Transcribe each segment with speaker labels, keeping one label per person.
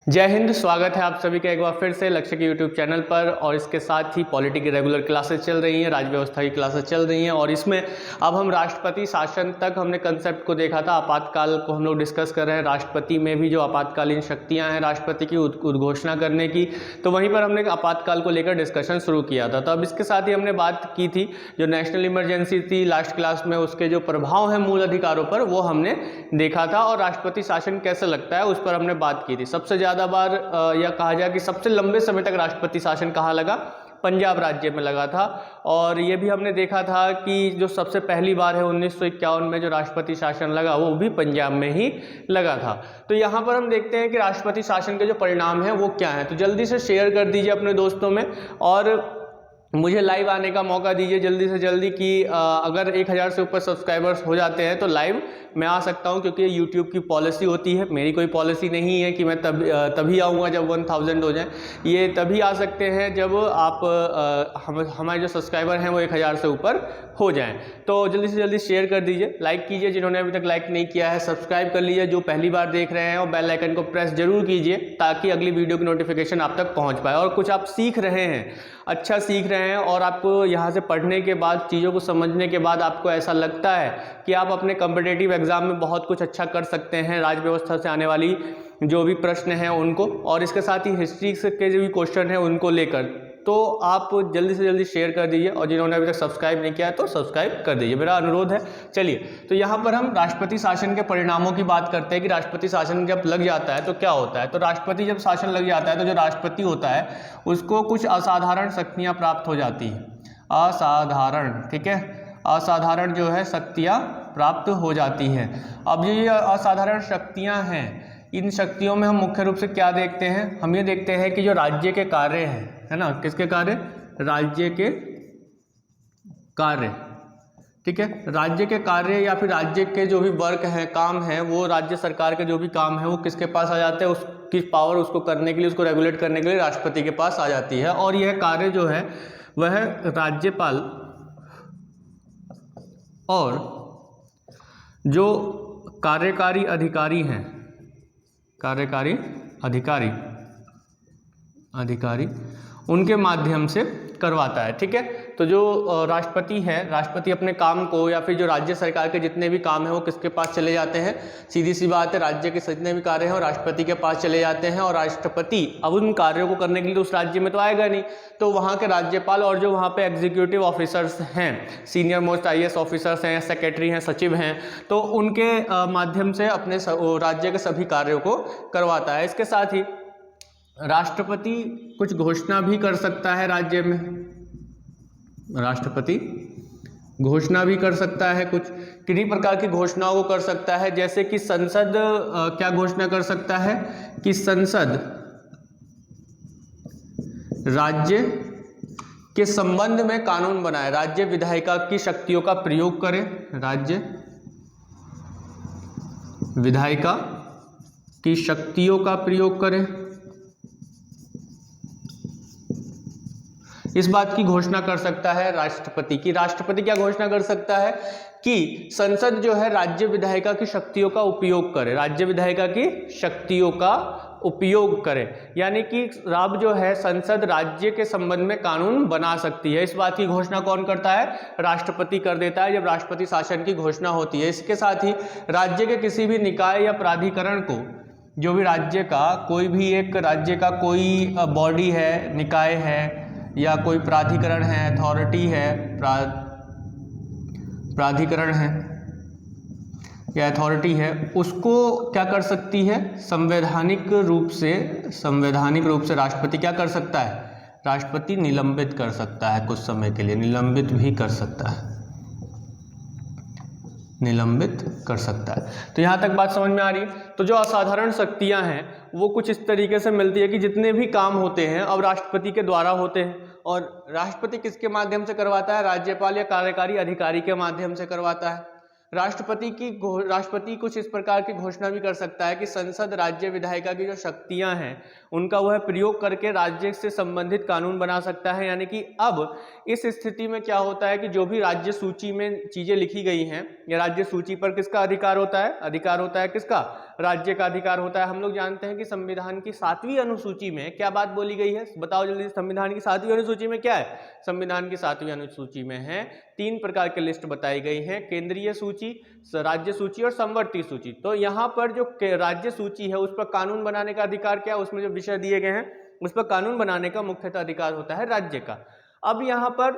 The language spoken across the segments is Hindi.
Speaker 1: जय हिंद। स्वागत है आप सभी का एक बार फिर से लक्ष्य के यूट्यूब चैनल पर। और इसके साथ ही पॉलिटी की रेगुलर क्लासेस चल रही हैं, राज्य व्यवस्था की क्लासेस चल रही हैं। और इसमें अब हम राष्ट्रपति शासन तक हमने कंसेप्ट को देखा था, आपातकाल को हम लोग डिस्कस कर रहे हैं। राष्ट्रपति में भी जो आपातकालीन शक्तियां हैं राष्ट्रपति की उद्घोषणा करने की, तो वहीं पर हमने आपातकाल को लेकर डिस्कशन शुरू किया था। तो अब इसके साथ ही हमने बात की थी जो नेशनल इमरजेंसी थी लास्ट क्लास में, उसके जो प्रभाव हैं मूल अधिकारों पर वो हमने देखा था। और राष्ट्रपति शासन कैसे लगता है उस पर हमने बात की थी। सबसे ज़्यादा बार या कहा जाए कि सबसे लंबे समय तक राष्ट्रपति शासन कहाँ लगा, पंजाब राज्य में लगा था। और ये भी हमने देखा था कि जो सबसे पहली बार है 1951 में जो राष्ट्रपति शासन लगा वो भी पंजाब में ही लगा था। तो यहाँ पर हम देखते हैं कि राष्ट्रपति शासन के जो परिणाम हैं वो क्या हैं। तो जल्दी से शेयर कर दीजिए अपने दोस्तों में और मुझे लाइव आने का मौका दीजिए जल्दी से जल्दी कि अगर 1000 से ऊपर सब्सक्राइबर्स हो जाते हैं तो लाइव मैं आ सकता हूं, क्योंकि यूट्यूब की पॉलिसी होती है। मेरी कोई पॉलिसी नहीं है कि मैं तभी आऊँगा जब 1000 हो जाए। ये तभी आ सकते हैं जब आप हमारे जो सब्सक्राइबर हैं वो 1000 से ऊपर हो जाएं। तो जल्दी से जल्दी शेयर कर दीजिए, लाइक कीजिए जिन्होंने अभी तक लाइक नहीं किया है, सब्सक्राइब कर लीजिए जो पहली बार देख रहे हैं, और बेल आइकन को प्रेस जरूर कीजिए ताकि अगली वीडियो की नोटिफिकेशन आप तक पहुँच पाए। और कुछ आप सीख रहे हैं, अच्छा सीख रहे हैं, और आपको यहाँ से पढ़ने के बाद, चीज़ों को समझने के बाद आपको ऐसा लगता है कि आप अपने कॉम्पिटिटिव एग्जाम में बहुत कुछ अच्छा कर सकते हैं राज्य व्यवस्था से आने वाली जो भी प्रश्न हैं उनको, और इसके साथ ही हिस्ट्री के जो भी क्वेश्चन हैं उनको लेकर, तो आप जल्दी से जल्दी शेयर कर दीजिए। और जिन्होंने अभी तक सब्सक्राइब नहीं किया है तो सब्सक्राइब कर दीजिए, मेरा अनुरोध है। चलिए, तो यहाँ पर हम राष्ट्रपति शासन के परिणामों की बात करते हैं कि राष्ट्रपति शासन जब लग जाता है तो क्या होता है। तो राष्ट्रपति जब शासन लग जाता है तो जो राष्ट्रपति होता है उसको कुछ असाधारण शक्तियाँ प्राप्त हो जाती हैं। असाधारण, ठीक है, असाधारण जो है शक्तियाँ प्राप्त हो जाती हैं। अब ये असाधारण शक्तियाँ हैं, इन शक्तियों में हम मुख्य रूप से क्या देखते हैं, हम ये देखते हैं कि जो राज्य के कार्य हैं, है ना, किसके कार्य, राज्य के कार्य, ठीक है, राज्य के कार्य या फिर राज्य के जो भी वर्क हैं, काम हैं, वो राज्य सरकार के जो भी काम है वो किसके पास आ जाते हैं, उसकी पावर उसको करने के लिए, उसको रेगुलेट करने के लिए राष्ट्रपति के पास आ जाती है। और यह कार्य जो है वह राज्यपाल और जो कार्यकारी अधिकारी हैं, कार्यकारी अधिकारी उनके माध्यम से करवाता है। ठीक है, तो जो राष्ट्रपति है, राष्ट्रपति अपने काम को या फिर जो राज्य सरकार के जितने भी काम हैं वो किसके पास चले जाते हैं, सीधी सी बात है, राज्य के जितने भी कार्य हैं वो राष्ट्रपति के पास चले जाते हैं। और राष्ट्रपति अब उन कार्यों को करने के लिए उस राज्य में तो आएगा नहीं, तो वहाँ के राज्यपाल और जो वहाँ पे एग्जीक्यूटिव ऑफिसर्स हैं, सीनियर मोस्ट IAS ऑफिसर्स हैं, सेक्रेटरी हैं, सचिव हैं, तो उनके माध्यम से अपने राज्य के सभी कार्यों को करवाता है। इसके साथ ही राष्ट्रपति कुछ घोषणा भी कर सकता है राज्य में, राष्ट्रपति घोषणा भी कर सकता है, कुछ किन्हीं प्रकार की घोषणाओं को कर सकता है। जैसे कि संसद क्या घोषणा कर सकता है कि संसद राज्य के संबंध में कानून बनाए, राज्य विधायिका की शक्तियों का प्रयोग करे, राज्य विधायिका की शक्तियों का प्रयोग करे, इस बात की घोषणा कर सकता है राष्ट्रपति की। राष्ट्रपति क्या घोषणा कर सकता है कि संसद जो है राज्य विधायिका की शक्तियों का उपयोग करे, राज्य विधायिका की शक्तियों का उपयोग करे, यानी कि अब जो है संसद राज्य के संबंध में कानून बना सकती है। इस बात की घोषणा कौन करता है, राष्ट्रपति कर देता है जब राष्ट्रपति शासन की घोषणा होती है। इसके साथ ही राज्य के किसी भी निकाय या प्राधिकरण को, जो भी राज्य का कोई भी एक राज्य का कोई बॉडी है, निकाय है या कोई प्राधिकरण है, अथॉरिटी है, प्राधिकरण है या अथॉरिटी है, उसको क्या कर सकती है, संवैधानिक रूप से राष्ट्रपति क्या कर सकता है, राष्ट्रपति निलंबित कर सकता है, कुछ समय के लिए निलंबित भी कर सकता है, निलंबित कर सकता है। तो यहाँ तक बात समझ में आ रही है। तो जो असाधारण शक्तियाँ हैं वो कुछ इस तरीके से मिलती है कि जितने भी काम होते हैं अब राष्ट्रपति के द्वारा होते हैं, और राष्ट्रपति किसके माध्यम से करवाता है, राज्यपाल या कार्यकारी अधिकारी के माध्यम से करवाता है। राष्ट्रपति कुछ इस प्रकार की घोषणा भी कर सकता है कि संसद राज्य विधायिका की जो शक्तियां हैं उनका वह प्रयोग करके राज्य से संबंधित कानून बना सकता है। यानी कि अब इस स्थिति में क्या होता है कि जो भी राज्य सूची में चीजें लिखी गई हैं, या राज्य सूची पर किसका अधिकार होता है? अधिकार होता है किसका? राज्य का अधिकार होता है। हम लोग जानते हैं कि संविधान की 7वीं अनुसूची में क्या बात बोली गई है? बताओ जल्दी। संविधान की 7वीं अनुसूची में क्या है? संविधान की 7वीं अनुसूची में है 3 प्रकार की लिस्ट बताई गई है, केंद्रीय सूची, राज्य सूची और समवर्ती सूची। तो यहाँ पर जो राज्य सूची है उस पर कानून बनाने का अधिकार क्या है? उसमें जो विषय दिए गए हैं उस पर कानून बनाने का मुख्यतः अधिकार होता है राज्य का। अब यहाँ पर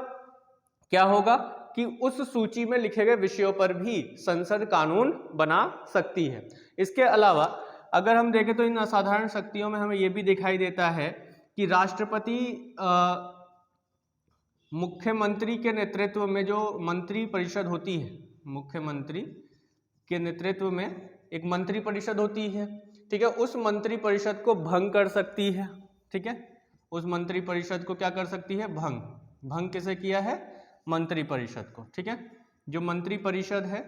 Speaker 1: क्या होगा कि उस सूची में लिखे गए विषयों पर भी संसद कानून बना सकती है। इसके अलावा अगर हम देखें तो इन असाधारण शक्तियों में हमें यह भी दिखाई देता है कि राष्ट्रपति मुख्यमंत्री के नेतृत्व में जो मंत्री परिषद होती है, मुख्यमंत्री के नेतृत्व में एक मंत्री परिषद होती है, ठीक है, उस मंत्री परिषद को भंग कर सकती है। ठीक है, उस मंत्री परिषद को क्या कर सकती है? भंग किसे किया है? मंत्री परिषद को। ठीक है, जो मंत्री परिषद है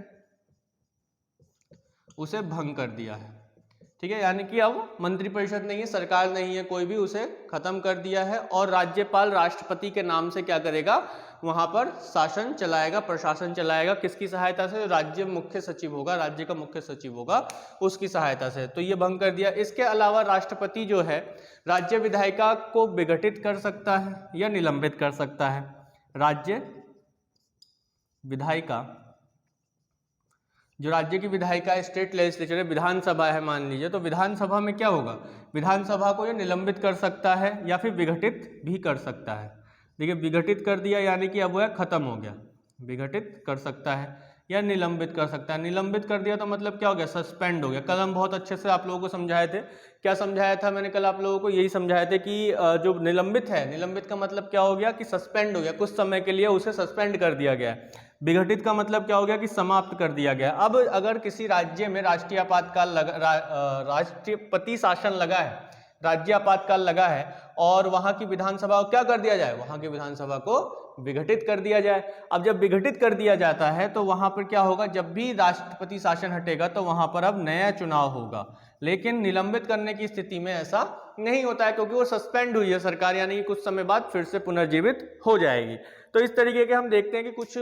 Speaker 1: उसे भंग कर दिया है। ठीक है, यानी कि अब मंत्री परिषद नहीं है, सरकार नहीं है, कोई भी, उसे खत्म कर दिया है और राज्यपाल राष्ट्रपति के नाम से क्या करेगा? वहां पर शासन चलाएगा, प्रशासन चलाएगा। किसकी सहायता से? राज्य मुख्य सचिव होगा, राज्य का मुख्य सचिव होगा, उसकी सहायता से। तो ये भंग कर दिया। इसके अलावा राष्ट्रपति जो है राज्य विधायिका को विघटित कर सकता है या निलंबित कर सकता है। राज्य विधायिका, जो राज्य की विधायिका स्टेट लेजिस्लेचर है, विधानसभा है मान लीजिए, तो विधानसभा में क्या होगा? विधानसभा को ये निलंबित कर सकता है या फिर विघटित भी कर सकता है। देखिए, विघटित कर दिया यानी कि अब वह खत्म हो गया। विघटित कर सकता है या निलंबित कर सकता है। निलंबित कर दिया तो मतलब क्या हो गया? सस्पेंड हो गया। कल हम बहुत अच्छे से आप लोगों को समझाए थे। क्या समझाया था मैंने कल आप लोगों को? यही समझाए थे कि जो निलंबित है, निलंबित का मतलब क्या हो गया? कि सस्पेंड हो गया, कुछ समय के लिए उसे सस्पेंड कर दिया गया। विघटित का मतलब क्या हो गया? कि समाप्त कर दिया गया। अब अगर किसी राज्य में राष्ट्रीय आपातकाल राष्ट्रपति शासन लगा है, राज्य आपातकाल लगा है और वहां की विधानसभा को क्या कर दिया जाए? वहां की विधानसभा को विघटित कर दिया जाए। अब जब विघटित कर दिया जाता है तो वहां पर क्या होगा? जब भी राष्ट्रपति शासन हटेगा तो वहां पर अब नया चुनाव होगा। लेकिन निलंबित करने की स्थिति में ऐसा नहीं होता है क्योंकि वो सस्पेंड हुई है सरकार, यानी कि कुछ समय बाद फिर से पुनर्जीवित हो जाएगी। तो इस तरीके के हम देखते हैं कि कुछ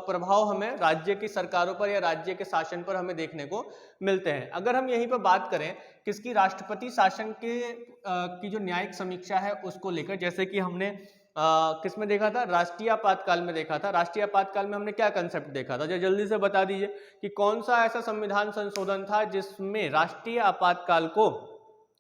Speaker 1: प्रभाव हमें राज्य की सरकारों पर या राज्य के शासन पर हमें देखने को मिलते हैं। अगर हम यहीं पर बात करें किसकी? राष्ट्रपति शासन के की जो न्यायिक समीक्षा है उसको लेकर, जैसे कि हमने किस में देखा था? राष्ट्रीय आपातकाल में देखा था। राष्ट्रीय आपातकाल में हमने क्या कंसेप्ट देखा था? जल्दी से बता दीजिए कि कौन सा ऐसा संविधान संशोधन था जिसमें राष्ट्रीय आपातकाल को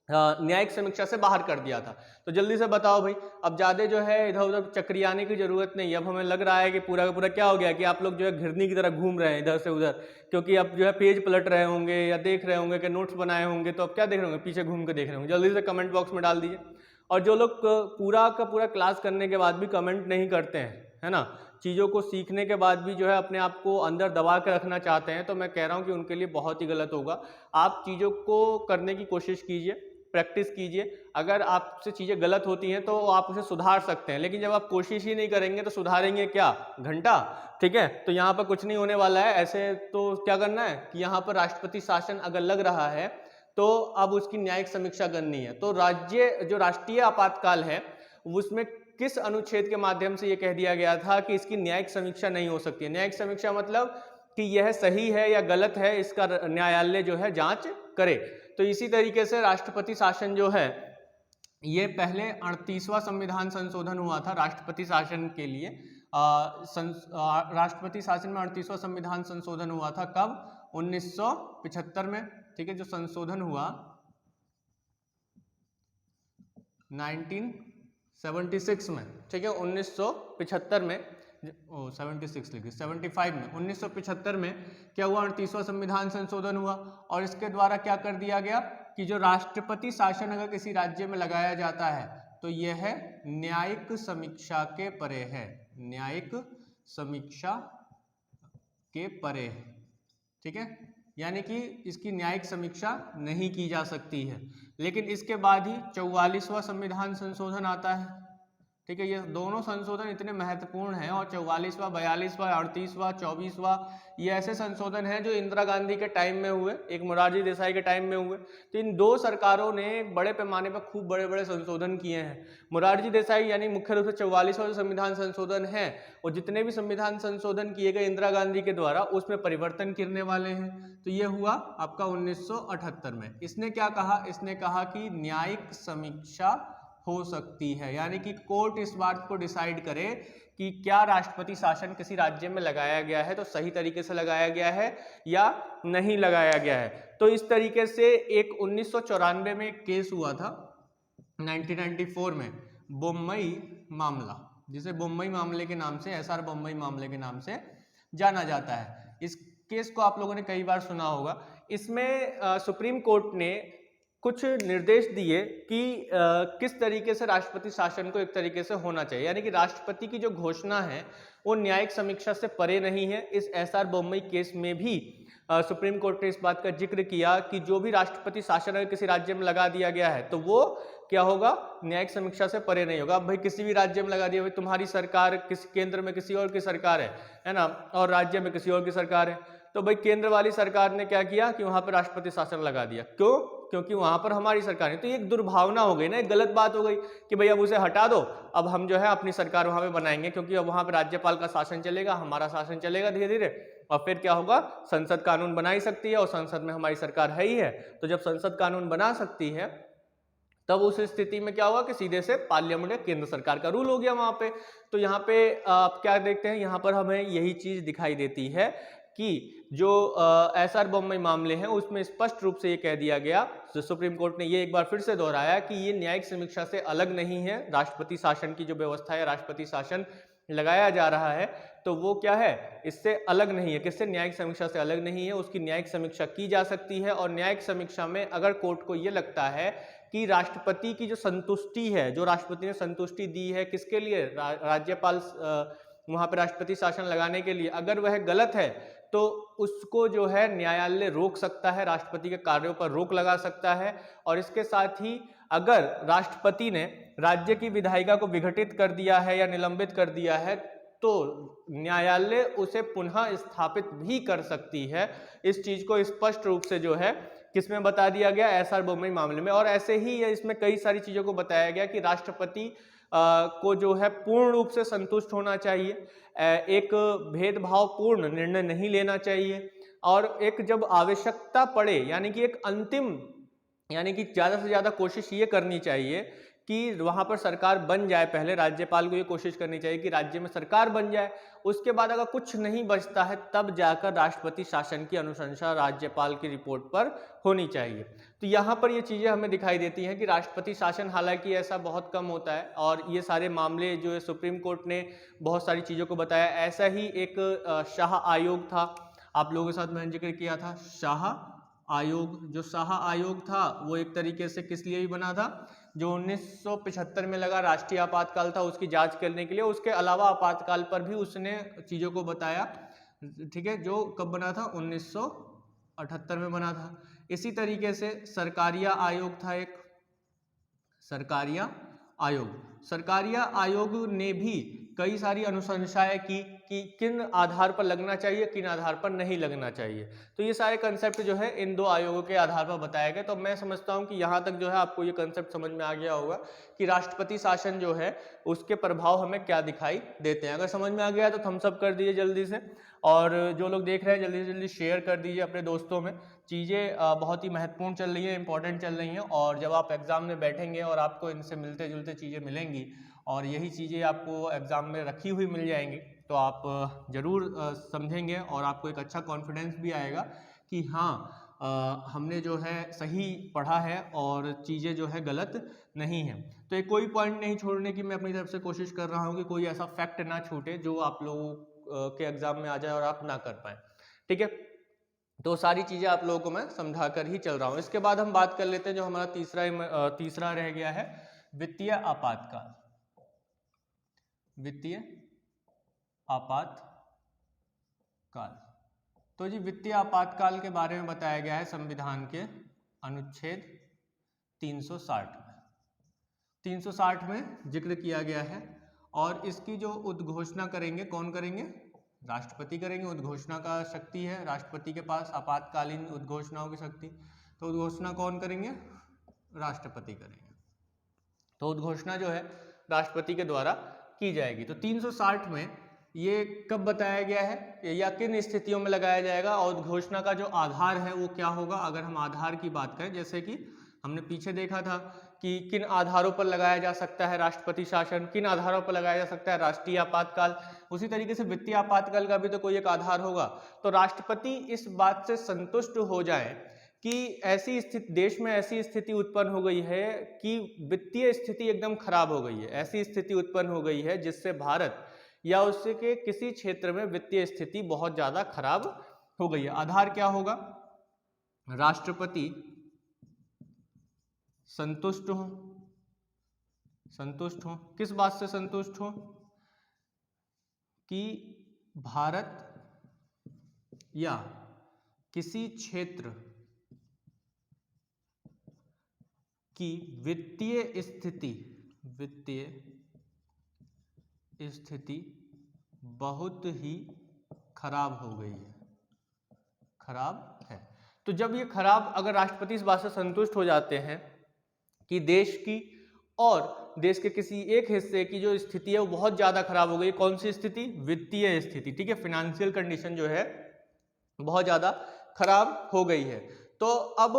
Speaker 1: न्यायिक समीक्षा से बाहर कर दिया था? तो जल्दी से बताओ भाई। अब ज्यादा जो है इधर उधर चक्रियाने की जरूरत नहीं है। अब हमें लग रहा है कि पूरा का पूरा क्या हो गया कि आप लोग जो है घिरनी की तरह घूम रहे हैं इधर से उधर, क्योंकि अब जो है पेज पलट रहे होंगे या देख रहे होंगे कि नोट्स बनाए होंगे, तो अब क्या देख रहे होंगे? पीछे घूम के देख रहे होंगे। जल्दी से कमेंट बॉक्स में डाल दीजिए। और जो लोग पूरा का पूरा क्लास करने के बाद भी कमेंट नहीं करते हैं, है ना, चीज़ों को सीखने के बाद भी जो है अपने आप को अंदर दबा के रखना चाहते हैं, तो मैं कह रहा हूँ कि उनके लिए बहुत ही गलत होगा। आप चीज़ों को करने की कोशिश कीजिए, प्रैक्टिस कीजिए। अगर आपसे चीज़ें गलत होती हैं तो आप उसे सुधार सकते हैं, लेकिन जब आप कोशिश ही नहीं करेंगे तो सुधारेंगे क्या? घंटा। ठीक है, तो यहाँ पर कुछ नहीं होने वाला है। ऐसे तो क्या करना है कि यहाँ पर राष्ट्रपति शासन अगर लग रहा है तो अब उसकी न्यायिक समीक्षा करनी है। तो जो राष्ट्रीय आपातकाल है उसमें किस अनुच्छेद के माध्यम से यह कह दिया गया था कि इसकी न्यायिक समीक्षा नहीं हो सकती है? न्यायिक समीक्षा मतलब कि यह सही है या गलत है, इसका न्यायालय जो है जांच करे। तो इसी तरीके से राष्ट्रपति शासन जो है, ये पहले 38वां संविधान संशोधन हुआ था राष्ट्रपति शासन के लिए। राष्ट्रपति शासन में 38वां संविधान संशोधन हुआ था कब? 1975 में। ठीक है, जो संशोधन हुआ 1976 में। ठीक है, 1975 में 76 लिखिए, 75 में, 1975 में क्या हुआ? 38वां संविधान संशोधन हुआ और इसके द्वारा क्या कर दिया गया कि जो राष्ट्रपति शासन अगर किसी राज्य में लगाया जाता है तो यह न्यायिक समीक्षा के परे है, न्यायिक समीक्षा के परे है। ठीक है, यानी कि इसकी न्यायिक समीक्षा नहीं की जा सकती है। लेकिन इसके बाद ही 44वां संविधान संशोधन आता है। ठीक है, ये दोनों संशोधन इतने महत्वपूर्ण हैं और 44वां, 42वां, 38वां, 24वां ये ऐसे संशोधन हैं जो इंदिरा गांधी के टाइम में हुए, एक मोरारजी देसाई के टाइम में हुए। तो इन दो सरकारों ने बड़े पैमाने पर खूब बड़े बड़े संशोधन किए हैं। मोरारजी देसाई यानी मुख्य रूप से 44वां जो संविधान संशोधन है और जितने भी संविधान संशोधन किए गए इंदिरा गांधी के द्वारा उसमें परिवर्तन करने वाले हैं। तो ये हुआ आपका 1978 में। इसने क्या कहा, इसने कहा कि न्यायिक समीक्षा हो सकती है, यानी कि कोर्ट इस बात को डिसाइड करे कि क्या राष्ट्रपति शासन किसी राज्य में लगाया गया है तो सही तरीके से लगाया गया है या नहीं लगाया गया है। तो इस तरीके से एक 1994 में एक केस हुआ था 1994 में, बम्बई मामला, जिसे बम्बई मामले के नाम से, एसआर बम्बई मामले के नाम से जाना जाता है। इस केस को आप लोगों ने कई बार सुना होगा। इसमें सुप्रीम कोर्ट ने कुछ निर्देश दिए कि किस तरीके से राष्ट्रपति शासन को एक तरीके से होना चाहिए, यानी कि राष्ट्रपति की जो घोषणा है वो न्यायिक समीक्षा से परे नहीं है। इस एसआर बम्बई केस में भी सुप्रीम कोर्ट ने इस बात का जिक्र किया कि जो भी राष्ट्रपति शासन अगर किसी राज्य में लगा दिया गया है तो वो क्या होगा, न्यायिक समीक्षा से परे नहीं होगा। अब भाई किसी भी राज्य में लगा दिया, भाई तुम्हारी सरकार किस केंद्र में किसी और की सरकार है ना, और राज्य में किसी और की सरकार है, तो भाई केंद्र वाली सरकार ने क्या किया कि वहां पर राष्ट्रपति शासन लगा दिया। क्यों? क्योंकि वहां पर हमारी सरकार है। तो ये एक दुर्भावना हो गई ना, एक गलत बात हो गई कि भाई अब उसे हटा दो, अब हम जो है अपनी सरकार वहां पे बनाएंगे, क्योंकि अब वहां पर राज्यपाल का शासन चलेगा, हमारा शासन चलेगा धीरे धीरे, और फिर क्या होगा, संसद कानून बना ही सकती है और संसद में हमारी सरकार है ही है। तो जब संसद कानून बना सकती है तब उस स्थिति में क्या हुआ कि सीधे से पार्लियामेंट या केंद्र सरकार का रूल हो गया वहां पे। तो यहाँ पे आप क्या देखते हैं, यहाँ पर हमें यही चीज दिखाई देती है कि जो एसआर बम्बई मामले हैं उसमें स्पष्ट रूप से ये कह दिया गया, तो सुप्रीम कोर्ट ने ये एक बार फिर से दोहराया कि ये न्यायिक समीक्षा से अलग नहीं है। राष्ट्रपति शासन की जो व्यवस्था है, राष्ट्रपति शासन लगाया जा रहा है तो वो क्या है, इससे अलग नहीं है। किससे? न्यायिक समीक्षा से अलग नहीं है। उसकी न्यायिक समीक्षा की जा सकती है और न्यायिक समीक्षा में अगर कोर्ट को ये लगता है कि राष्ट्रपति की जो संतुष्टि है, जो राष्ट्रपति ने संतुष्टि दी है किसके लिए, राज्यपाल वहां पर राष्ट्रपति शासन लगाने के लिए, अगर वह गलत है तो उसको जो है न्यायालय रोक सकता है, राष्ट्रपति के कार्यों पर रोक लगा सकता है। और इसके साथ ही अगर राष्ट्रपति ने राज्य की विधायिका को विघटित कर दिया है या निलंबित कर दिया है तो न्यायालय उसे पुनः स्थापित भी कर सकती है। इस चीज को स्पष्ट रूप से जो है किसमें बता दिया गया, एसआर बम्बई मामले में। और ऐसे ही इसमें कई सारी चीजों को बताया गया कि राष्ट्रपति को जो है पूर्ण रूप से संतुष्ट होना चाहिए, एक भेदभावपूर्ण निर्णय नहीं लेना चाहिए, और एक जब आवश्यकता पड़े यानी कि एक अंतिम, यानी कि ज्यादा से ज्यादा कोशिश ये करनी चाहिए कि वहां पर सरकार बन जाए। पहले राज्यपाल को ये कोशिश करनी चाहिए कि राज्य में सरकार बन जाए, उसके बाद अगर कुछ नहीं बचता है तब जाकर राष्ट्रपति शासन की अनुशंसा राज्यपाल की रिपोर्ट पर होनी चाहिए। तो यहाँ पर ये चीजें हमें दिखाई देती हैं कि राष्ट्रपति शासन, हालांकि ऐसा बहुत कम होता है और ये सारे मामले जो है सुप्रीम कोर्ट ने बहुत सारी चीजों को बताया। ऐसा ही एक शाह आयोग था, आप लोगों के साथ मैंने जिक्र किया था शाह आयोग। जो शाह आयोग था वो एक तरीके से किस लिए भी बना था, जो 1975 में लगा राष्ट्रीय आपातकाल था उसकी जांच करने के लिए। उसके अलावा आपातकाल पर भी उसने चीजों को बताया, ठीक है, जो कब बना था, 1978 में बना था। इसी तरीके से सरकारिया आयोग था एक, सरकारिया आयोग। सरकारिया आयोग ने भी कई सारी अनुशंसाएं की कि किन आधार पर लगना चाहिए, किन आधार पर नहीं लगना चाहिए। तो ये सारे कंसेप्ट जो है इन दो आयोगों के आधार पर बताया गया। तो मैं समझता हूं कि यहाँ तक जो है आपको ये कंसेप्ट समझ में आ गया होगा कि राष्ट्रपति शासन जो है उसके प्रभाव हमें क्या दिखाई देते हैं। अगर समझ में आ गया तो थम्स अप कर दीजिए जल्दी से, और जो लोग देख रहे हैं जल्दी से जल्दी शेयर कर दीजिए अपने दोस्तों में। चीज़ें बहुत ही महत्वपूर्ण चल रही है, इंपॉर्टेंट चल रही हैं, और जब आप एग्जाम में बैठेंगे और आपको इनसे मिलते जुलते चीज़ें मिलेंगी और यही चीज़ें आपको एग्जाम में रखी हुई मिल जाएंगी तो आप ज़रूर समझेंगे और आपको एक अच्छा कॉन्फिडेंस भी आएगा कि हाँ हमने जो है सही पढ़ा है और चीज़ें जो है गलत नहीं है। तो एक कोई पॉइंट नहीं छोड़ने की मैं अपनी तरफ से कोशिश कर रहा हूँ कि कोई ऐसा फैक्ट ना छूटे जो आप लोगों के एग्जाम में आ जाए और आप ना कर पाए, ठीक है। तो सारी चीज़ें आप लोगों को मैं समझा कर ही चल रहा हूँ। इसके बाद हम बात कर लेते हैं जो हमारा तीसरा रह गया है, वित्तीय आपातकाल। वित्तीय आपातकाल, तो जी वित्तीय आपातकाल के बारे में बताया गया है संविधान के अनुच्छेद 360 में। 360 में जिक्र किया गया है। और इसकी जो उद्घोषणा करेंगे कौन करेंगे? राष्ट्रपति करेंगे। उद्घोषणा का शक्ति है राष्ट्रपति के पास, आपातकालीन उद्घोषणाओं की शक्ति। तो उद्घोषणा कौन करेंगे? राष्ट्रपति करेंगे। तो उद्घोषणा जो है राष्ट्रपति के द्वारा की जाएगी। तो 360 में ये कब बताया गया है या किन स्थितियों में लगाया जाएगा, और उद्घोषणा का जो आधार है वो क्या होगा? अगर हम आधार की बात करें, जैसे कि हमने पीछे देखा था कि किन आधारों पर लगाया जा सकता है राष्ट्रपति शासन, किन आधारों पर लगाया जा सकता है राष्ट्रीय आपातकाल, उसी तरीके से वित्तीय आपातकाल का भी तो कोई एक आधार होगा। तो राष्ट्रपति इस बात से संतुष्ट हो जाए कि ऐसी स्थिति, देश में ऐसी स्थिति उत्पन्न हो गई है कि वित्तीय स्थिति एकदम खराब हो गई है, ऐसी स्थिति उत्पन्न हो गई है जिससे भारत या उसके किसी क्षेत्र में वित्तीय स्थिति बहुत ज्यादा खराब हो गई है। आधार क्या होगा? राष्ट्रपति संतुष्ट हो। संतुष्ट हो किस बात से संतुष्ट हो? कि भारत या किसी क्षेत्र की वित्तीय स्थिति बहुत ही खराब हो गई है, खराब है। तो जब ये खराब, अगर राष्ट्रपति इस बात से संतुष्ट हो जाते हैं कि देश की और देश के किसी एक हिस्से की जो स्थिति है वो बहुत ज्यादा खराब हो गई, कौन सी स्थिति? वित्तीय स्थिति, ठीक है, फाइनेंशियल कंडीशन जो है बहुत ज्यादा खराब हो गई है। तो अब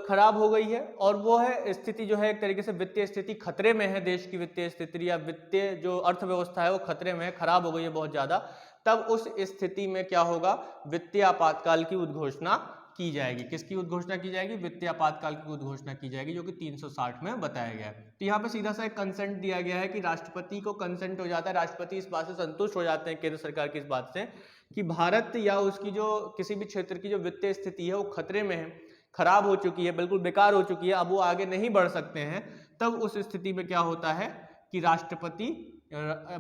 Speaker 1: खराब हो गई है और वो है स्थिति जो है एक तरीके से वित्तीय स्थिति खतरे में है, देश की वित्तीय स्थिति या वित्तीय जो अर्थव्यवस्था है वो खतरे में है, खराब हो गई है बहुत ज्यादा। तब उस स्थिति में क्या होगा? वित्तीय आपातकाल की उद्घोषणा की जाएगी। किसकी उद्घोषणा की जाएगी? वित्तीय आपातकाल की उद्घोषणा की जाएगी, जो कि 360 में बताया गया है। तो यहाँ पे सीधा सा एक कंसेंट दिया गया है कि राष्ट्रपति को कंसेंट हो जाता है, राष्ट्रपति इस बात से संतुष्ट हो जाते हैं केंद्र सरकार की इस बात से कि भारत या उसकी जो किसी भी क्षेत्र की जो वित्तीय स्थिति है वो खतरे में है, खराब हो चुकी है, बिल्कुल बेकार हो चुकी है, अब वो आगे नहीं बढ़ सकते हैं। तब उस स्थिति में क्या होता है कि राष्ट्रपति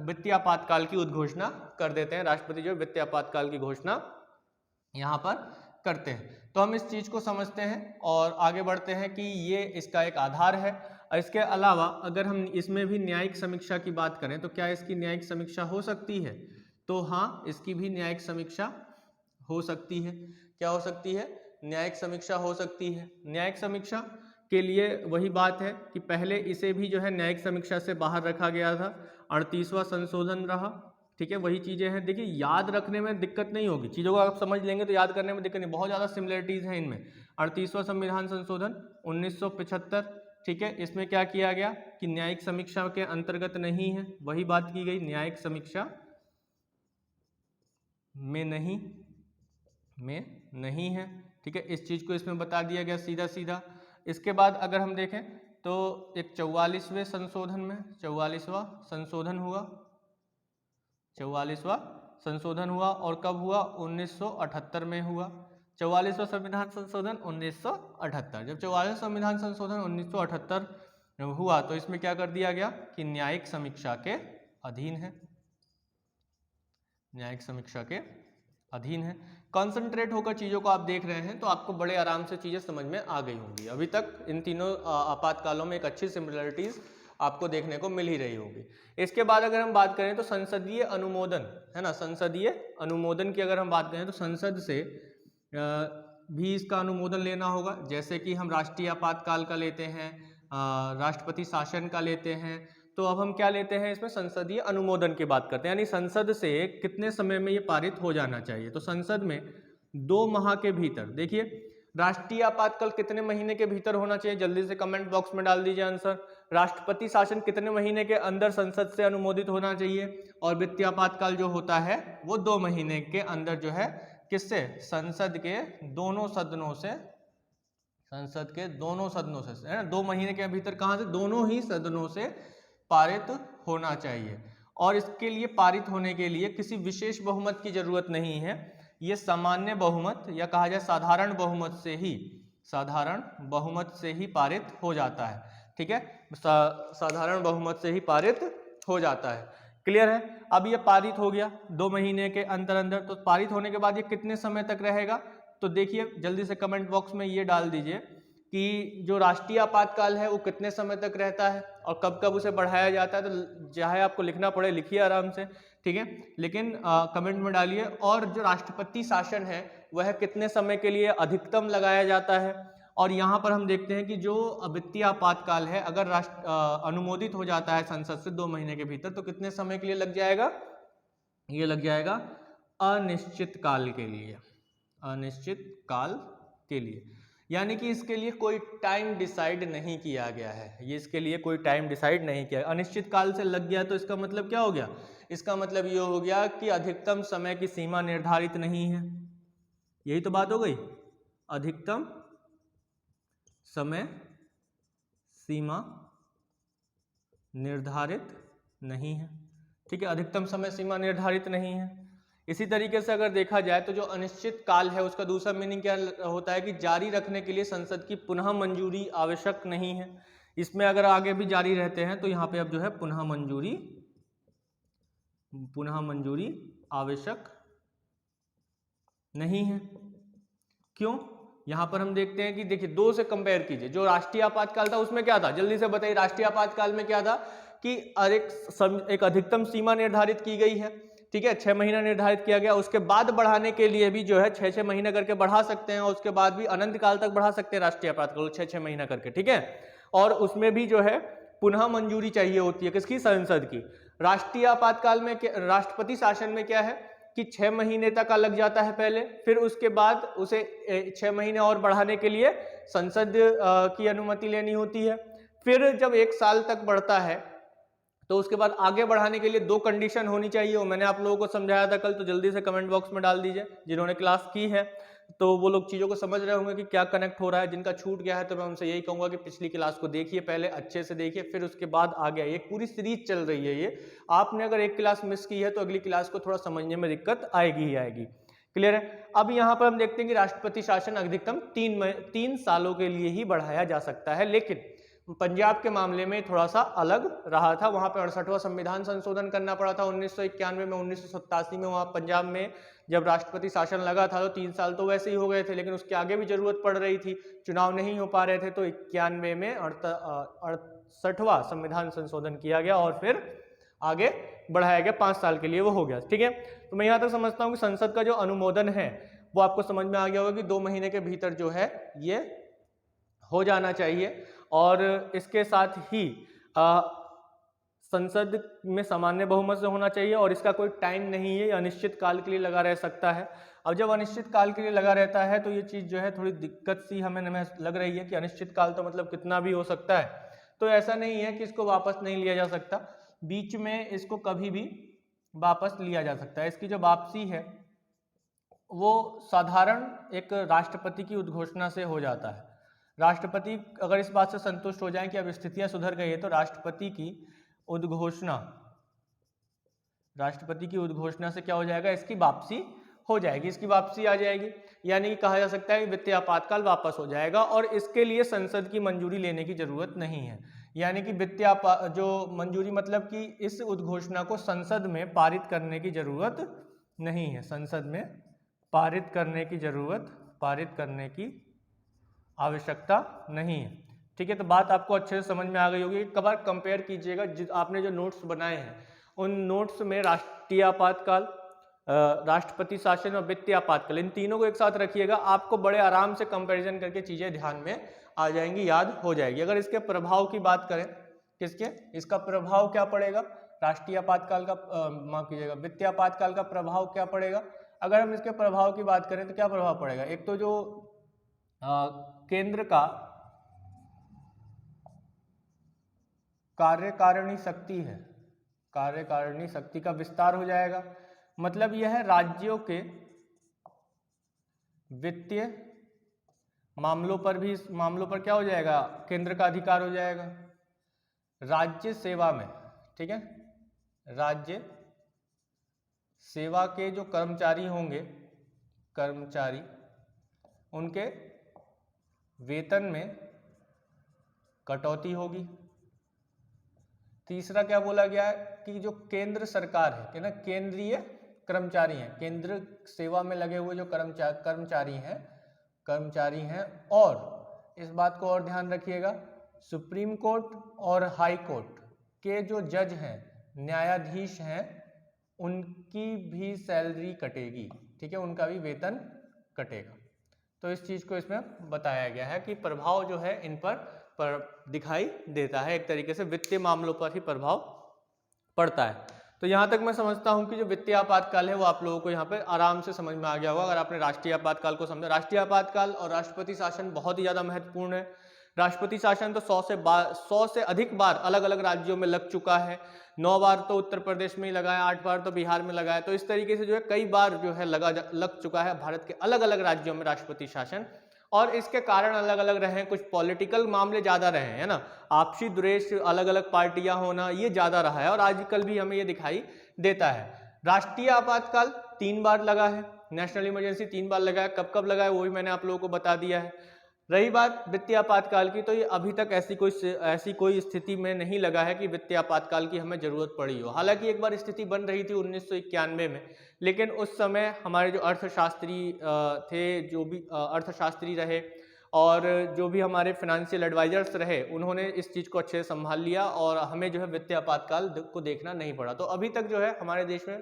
Speaker 1: वित्तीय आपातकाल की उद्घोषणा कर देते हैं। राष्ट्रपति जो वित्तीय आपातकाल की घोषणा यहाँ पर करते हैं। तो हम इस चीज को समझते हैं और आगे बढ़ते हैं कि ये इसका एक आधार है। इसके अलावा अगर हम इसमें भी न्यायिक समीक्षा की बात करें तो क्या इसकी न्यायिक समीक्षा हो सकती है? तो हाँ, इसकी भी न्यायिक समीक्षा हो सकती है। क्या हो सकती है? न्यायिक समीक्षा हो सकती है। न्यायिक समीक्षा के लिए वही बात है कि पहले इसे भी जो है न्यायिक समीक्षा से बाहर रखा गया था, 38वां संशोधन रहा, ठीक है, वही चीजें हैं। देखिए याद रखने में दिक्कत नहीं होगी, चीजों को आप समझ लेंगे तो याद करने में दिक्कत नहीं, बहुत ज्यादा सिमिलरिटीज हैं इनमें। 38वां संविधान संशोधन 1975, ठीक है, इसमें क्या किया गया कि न्यायिक समीक्षा के अंतर्गत नहीं है, वही बात की गई, न्यायिक समीक्षा में नहीं है, ठीक है, इस चीज को इसमें बता दिया गया सीधा सीधा। इसके बाद अगर हम देखें तो एक 44वें संशोधन में 44वां संशोधन हुआ, 44वां संशोधन हुआ, और कब हुआ? 1978 में हुआ। 44वां संविधान संशोधन 1978। जब 44वां संविधान संशोधन 1978 हुआ तो इसमें क्या कर दिया गया कि न्यायिक समीक्षा के अधीन है, न्यायिक समीक्षा के अधीन है। कंसंट्रेट होकर चीजों को आप देख रहे हैं तो आपको बड़े आराम से चीजें समझ में आ गई होंगी। अभी तक इन तीनों आपातकालों में एक अच्छी सिमिलरिटीज आपको देखने को मिल ही रही होगी। इसके बाद अगर हम बात करें तो संसदीय अनुमोदन, है ना, संसदीय अनुमोदन की अगर हम बात करें तो संसद से भी इसका अनुमोदन लेना होगा। जैसे कि हम राष्ट्रीय आपातकाल का लेते हैं, राष्ट्रपति शासन का लेते हैं, तो अब हम क्या लेते हैं इसमें? संसदीय अनुमोदन की बात करते हैं, यानी संसद से कितने समय में ये पारित हो जाना चाहिए। तो संसद में 2 माह के भीतर, देखिए राष्ट्रीय आपातकाल कितने महीने के भीतर होना चाहिए? जल्दी से कमेंट बॉक्स में डाल दीजिए आंसर। राष्ट्रपति शासन कितने महीने के अंदर संसद से अनुमोदित होना चाहिए? और वित्तीय आपातकाल जो होता है वो 2 महीने के अंदर जो है किससे? संसद के दोनों सदनों से, संसद के दोनों सदनों से, है ना, 2 महीने के भीतर कहां से? दोनों ही सदनों से पारित होना चाहिए। और इसके लिए पारित होने के लिए किसी विशेष बहुमत की जरूरत नहीं है, ये सामान्य बहुमत या कहा जाए साधारण बहुमत से ही, साधारण बहुमत से ही पारित हो जाता है, ठीक है, साधारण बहुमत से ही पारित हो जाता है। क्लियर है? अब ये पारित हो गया 2 महीने के अंदर अंदर, तो पारित होने के बाद ये कितने समय तक रहेगा? तो देखिए जल्दी से कमेंट बॉक्स में ये डाल दीजिए कि जो राष्ट्रीय आपातकाल है वो कितने समय तक रहता है और कब कब उसे बढ़ाया जाता है। तो चाहे आपको लिखना पड़े लिखिए आराम से, ठीक है, लेकिन कमेंट में डालिए। और जो राष्ट्रपति शासन है वह कितने समय के लिए अधिकतम लगाया जाता है। और यहाँ पर हम देखते हैं कि जो वित्तीय आपातकाल है अगर अनुमोदित हो जाता है संसद से 2 महीने के भीतर तो कितने समय के लिए लग जाएगा, ये लग जाएगा अनिश्चित काल के लिए, अनिश्चित काल के लिए। यानी कि इसके लिए कोई टाइम डिसाइड नहीं किया गया है, ये इसके लिए कोई टाइम डिसाइड नहीं किया। अनिश्चित काल से लग गया तो इसका मतलब क्या हो गया, इसका मतलब ये हो गया कि अधिकतम समय की सीमा निर्धारित नहीं है। यही तो बात हो गई, अधिकतम समय सीमा निर्धारित नहीं है, ठीक है, अधिकतम समय सीमा निर्धारित नहीं है। इसी तरीके से अगर देखा जाए तो जो अनिश्चित काल है उसका दूसरा मीनिंग क्या होता है कि जारी रखने के लिए संसद की पुनः मंजूरी आवश्यक नहीं है। इसमें अगर आगे भी जारी रहते हैं तो यहाँ पे अब जो है पुनः मंजूरी आवश्यक नहीं है। क्यों, यहां पर हम देखते हैं कि देखिए 2 से कंपेयर कीजिए। जो राष्ट्रीय आपातकाल था उसमें क्या था, जल्दी से बताइए, राष्ट्रीय आपातकाल में क्या था कि एक अधिकतम सीमा निर्धारित की गई है, ठीक है, 6 महीना निर्धारित किया गया। उसके बाद बढ़ाने के लिए भी जो है 6-6 महीना करके बढ़ा सकते हैं और उसके बाद भी अनंत काल तक बढ़ा सकते हैं राष्ट्रीय आपातकाल 6-6 महीना करके, ठीक है। और उसमें भी जो है पुनः मंजूरी चाहिए होती है, किसकी, संसद की। राष्ट्रीय आपातकाल में राष्ट्रपति शासन में क्या है कि 6 महीने तक का लग जाता है पहले, फिर उसके बाद उसे 6 महीने और बढ़ाने के लिए संसद की अनुमति लेनी होती है। फिर जब 1 साल तक बढ़ता है तो उसके बाद आगे बढ़ाने के लिए 2 कंडीशन होनी चाहिए। वो मैंने आप लोगों को समझाया था कल, तो जल्दी से कमेंट बॉक्स में डाल दीजिए। जिन्होंने क्लास की है तो वो लोग चीज़ों को समझ रहे होंगे कि क्या कनेक्ट हो रहा है। जिनका छूट गया है तो मैं उनसे यही कहूँगा कि पिछली क्लास को देखिए, पहले अच्छे से देखिए, फिर उसके बाद आगे आइए। एक पूरी सीरीज चल रही है ये, आपने अगर एक क्लास मिस की है तो अगली क्लास को थोड़ा समझने में दिक्कत आएगी ही आएगी। क्लियर है। अब यहाँ पर हम देखते हैं कि राष्ट्रपति शासन अधिकतम 3 सालों के लिए ही बढ़ाया जा सकता है, लेकिन पंजाब के मामले में थोड़ा सा अलग रहा था। वहां पे 68वां संविधान संशोधन करना पड़ा था 1991 में। 1987 में वहां पंजाब में जब राष्ट्रपति शासन लगा था तो 3 साल तो वैसे ही हो गए थे, लेकिन उसके आगे भी जरूरत पड़ रही थी, चुनाव नहीं हो पा रहे थे, तो 91 में 68वां संविधान संशोधन किया गया और फिर आगे बढ़ाया गया 5 साल के लिए, वो हो गया, ठीक है। तो मैं यहाँ तक समझता हूँ कि संसद का जो अनुमोदन है वो आपको समझ में आ गया होगा कि 2 महीने के भीतर जो है ये हो जाना चाहिए। और इसके साथ ही संसद में सामान्य बहुमत से होना चाहिए और इसका कोई टाइम नहीं है, अनिश्चित काल के लिए लगा रह सकता है। अब जब अनिश्चित काल के लिए लगा रहता है तो ये चीज़ जो है थोड़ी दिक्कत सी हमें लग रही है कि अनिश्चित काल तो मतलब कितना भी हो सकता है। तो ऐसा नहीं है कि इसको वापस नहीं लिया जा सकता, बीच में इसको कभी भी वापस लिया जा सकता है। इसकी जो वापसी है वो साधारण एक राष्ट्रपति की उद्घोषणा से हो जाता है। राष्ट्रपति अगर इस बात से संतुष्ट हो जाएं कि अब स्थितियां सुधर गई है तो राष्ट्रपति की उद्घोषणा से क्या हो जाएगा, इसकी वापसी हो जाएगी, इसकी वापसी आ जाएगी। यानी कि कहा जा सकता है कि वित्तीय आपातकाल वापस हो जाएगा और इसके लिए संसद की मंजूरी लेने की जरूरत नहीं है। यानी कि जो मंजूरी मतलब कि इस उद्घोषणा को संसद में पारित करने की जरूरत नहीं है, संसद में पारित करने की आवश्यकता नहीं है, ठीक है। तो बात आपको अच्छे से समझ में आ गई होगी। एक बार कंपेयर कीजिएगा, आपने जो नोट्स बनाए हैं उन नोट्स में राष्ट्रीय आपातकाल, राष्ट्रपति शासन और वित्तीय आपातकाल, इन तीनों को एक साथ रखिएगा, आपको बड़े आराम से कंपैरिजन करके चीजें ध्यान में आ जाएंगी, याद हो जाएगी। अगर इसके प्रभाव की बात करें, इसका प्रभाव क्या पड़ेगा, राष्ट्रीय आपातकाल का माफ कीजिएगा, वित्तीय आपातकाल का प्रभाव क्या पड़ेगा। अगर हम इसके प्रभाव की बात करें तो क्या प्रभाव पड़ेगा, एक तो जो केंद्र का कार्यकारिणी शक्ति है, कार्यकारिणी शक्ति का विस्तार हो जाएगा। मतलब यह है राज्यों के वित्तीय मामलों पर क्या हो जाएगा, केंद्र का अधिकार हो जाएगा। राज्य सेवा में, ठीक है, राज्य सेवा के जो कर्मचारी होंगे, उनके वेतन में कटौती होगी। तीसरा क्या बोला गया है कि जो केंद्र सरकार है कि ना, केंद्रीय कर्मचारी हैं, केंद्र सेवा में लगे हुए जो कर्मचारी हैं और इस बात को और ध्यान रखिएगा, सुप्रीम कोर्ट और हाई कोर्ट के जो जज हैं, न्यायाधीश हैं, उनकी भी सैलरी कटेगी, ठीक है, उनका भी वेतन कटेगा। तो इस चीज को इसमें बताया गया है कि प्रभाव जो है इन पर दिखाई देता है, एक तरीके से वित्तीय मामलों पर ही प्रभाव पड़ता है। तो यहाँ तक मैं समझता हूँ कि जो वित्तीय आपातकाल है वो आप लोगों को यहाँ पे आराम से समझ में आ गया होगा अगर आपने राष्ट्रीय आपातकाल को समझा। राष्ट्रीय आपातकाल और राष्ट्रपति शासन बहुत ही ज़्यादा महत्वपूर्ण है। राष्ट्रपति शासन तो 100 से अधिक बार अलग अलग राज्यों में लग चुका है। 9 बार तो उत्तर प्रदेश में ही लगा है, 8 बार तो बिहार में लगा है। तो इस तरीके से जो है कई बार जो है लग चुका है भारत के अलग अलग राज्यों में राष्ट्रपति शासन, और इसके कारण अलग अलग रहे, कुछ पॉलिटिकल मामले ज्यादा रहे, है ना, आपसी द्वेष, अलग अलग पार्टियां होना, ये ज्यादा रहा है और आजकल भी हमें ये दिखाई देता है। राष्ट्रीय आपातकाल 3 बार लगा है, नेशनल इमरजेंसी 3 बार लगा है, कब कब लगा है वो भी मैंने आप लोगों को बता दिया है। रही बात वित्तीय आपातकाल की, तो ये अभी तक ऐसी कोई स्थिति में नहीं लगा है कि वित्तीय आपातकाल की हमें जरूरत पड़ी हो। हालांकि एक बार स्थिति बन रही थी 1991 में, लेकिन उस समय हमारे जो अर्थशास्त्री थे, जो भी अर्थशास्त्री रहे और जो भी हमारे फाइनेंशियल एडवाइजर्स रहे, उन्होंने इस चीज़ को अच्छे से संभाल लिया और हमें जो है वित्तीय आपातकाल को देखना नहीं पड़ा। तो अभी तक जो है हमारे देश में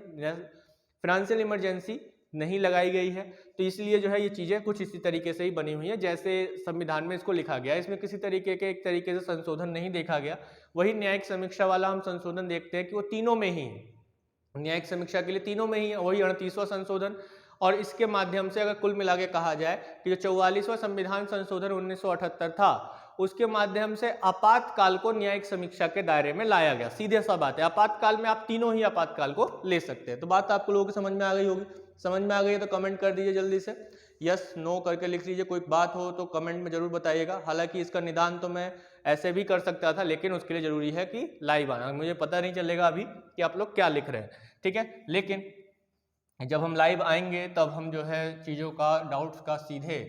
Speaker 1: फाइनेंशियल इमरजेंसी नहीं लगाई गई है। तो इसलिए जो है ये चीज़ें कुछ इसी तरीके से ही बनी हुई है जैसे संविधान में इसको लिखा गया है। इसमें किसी तरीके के एक तरीके से संशोधन नहीं देखा गया। वही न्यायिक समीक्षा वाला हम संशोधन देखते हैं कि वो तीनों में ही है, न्यायिक समीक्षा के लिए तीनों में ही है, वही 38वां संशोधन। और इसके माध्यम से अगर कुल मिला के कहा जाए कि जो 44वां संविधान संशोधन 1978 था, उसके माध्यम से आपातकाल को न्यायिक समीक्षा के दायरे में लाया गया। सीधे सा बात है, आपातकाल में आप तीनों ही आपातकाल को ले सकते हैं। तो बात आपको लोगों को समझ में आ गई होगी। समझ में आ गई है तो कमेंट कर दीजिए जल्दी से, यस नो करके लिख लीजिए। कोई बात हो तो कमेंट में जरूर बताइएगा। हालांकि इसका निदान तो मैं ऐसे भी कर सकता था, लेकिन उसके लिए जरूरी है कि लाइव आना, मुझे पता नहीं चलेगा अभी कि आप लोग क्या लिख रहे हैं, ठीक है। लेकिन जब हम लाइव आएंगे तब हम जो है चीज़ों का, डाउट्स का सीधे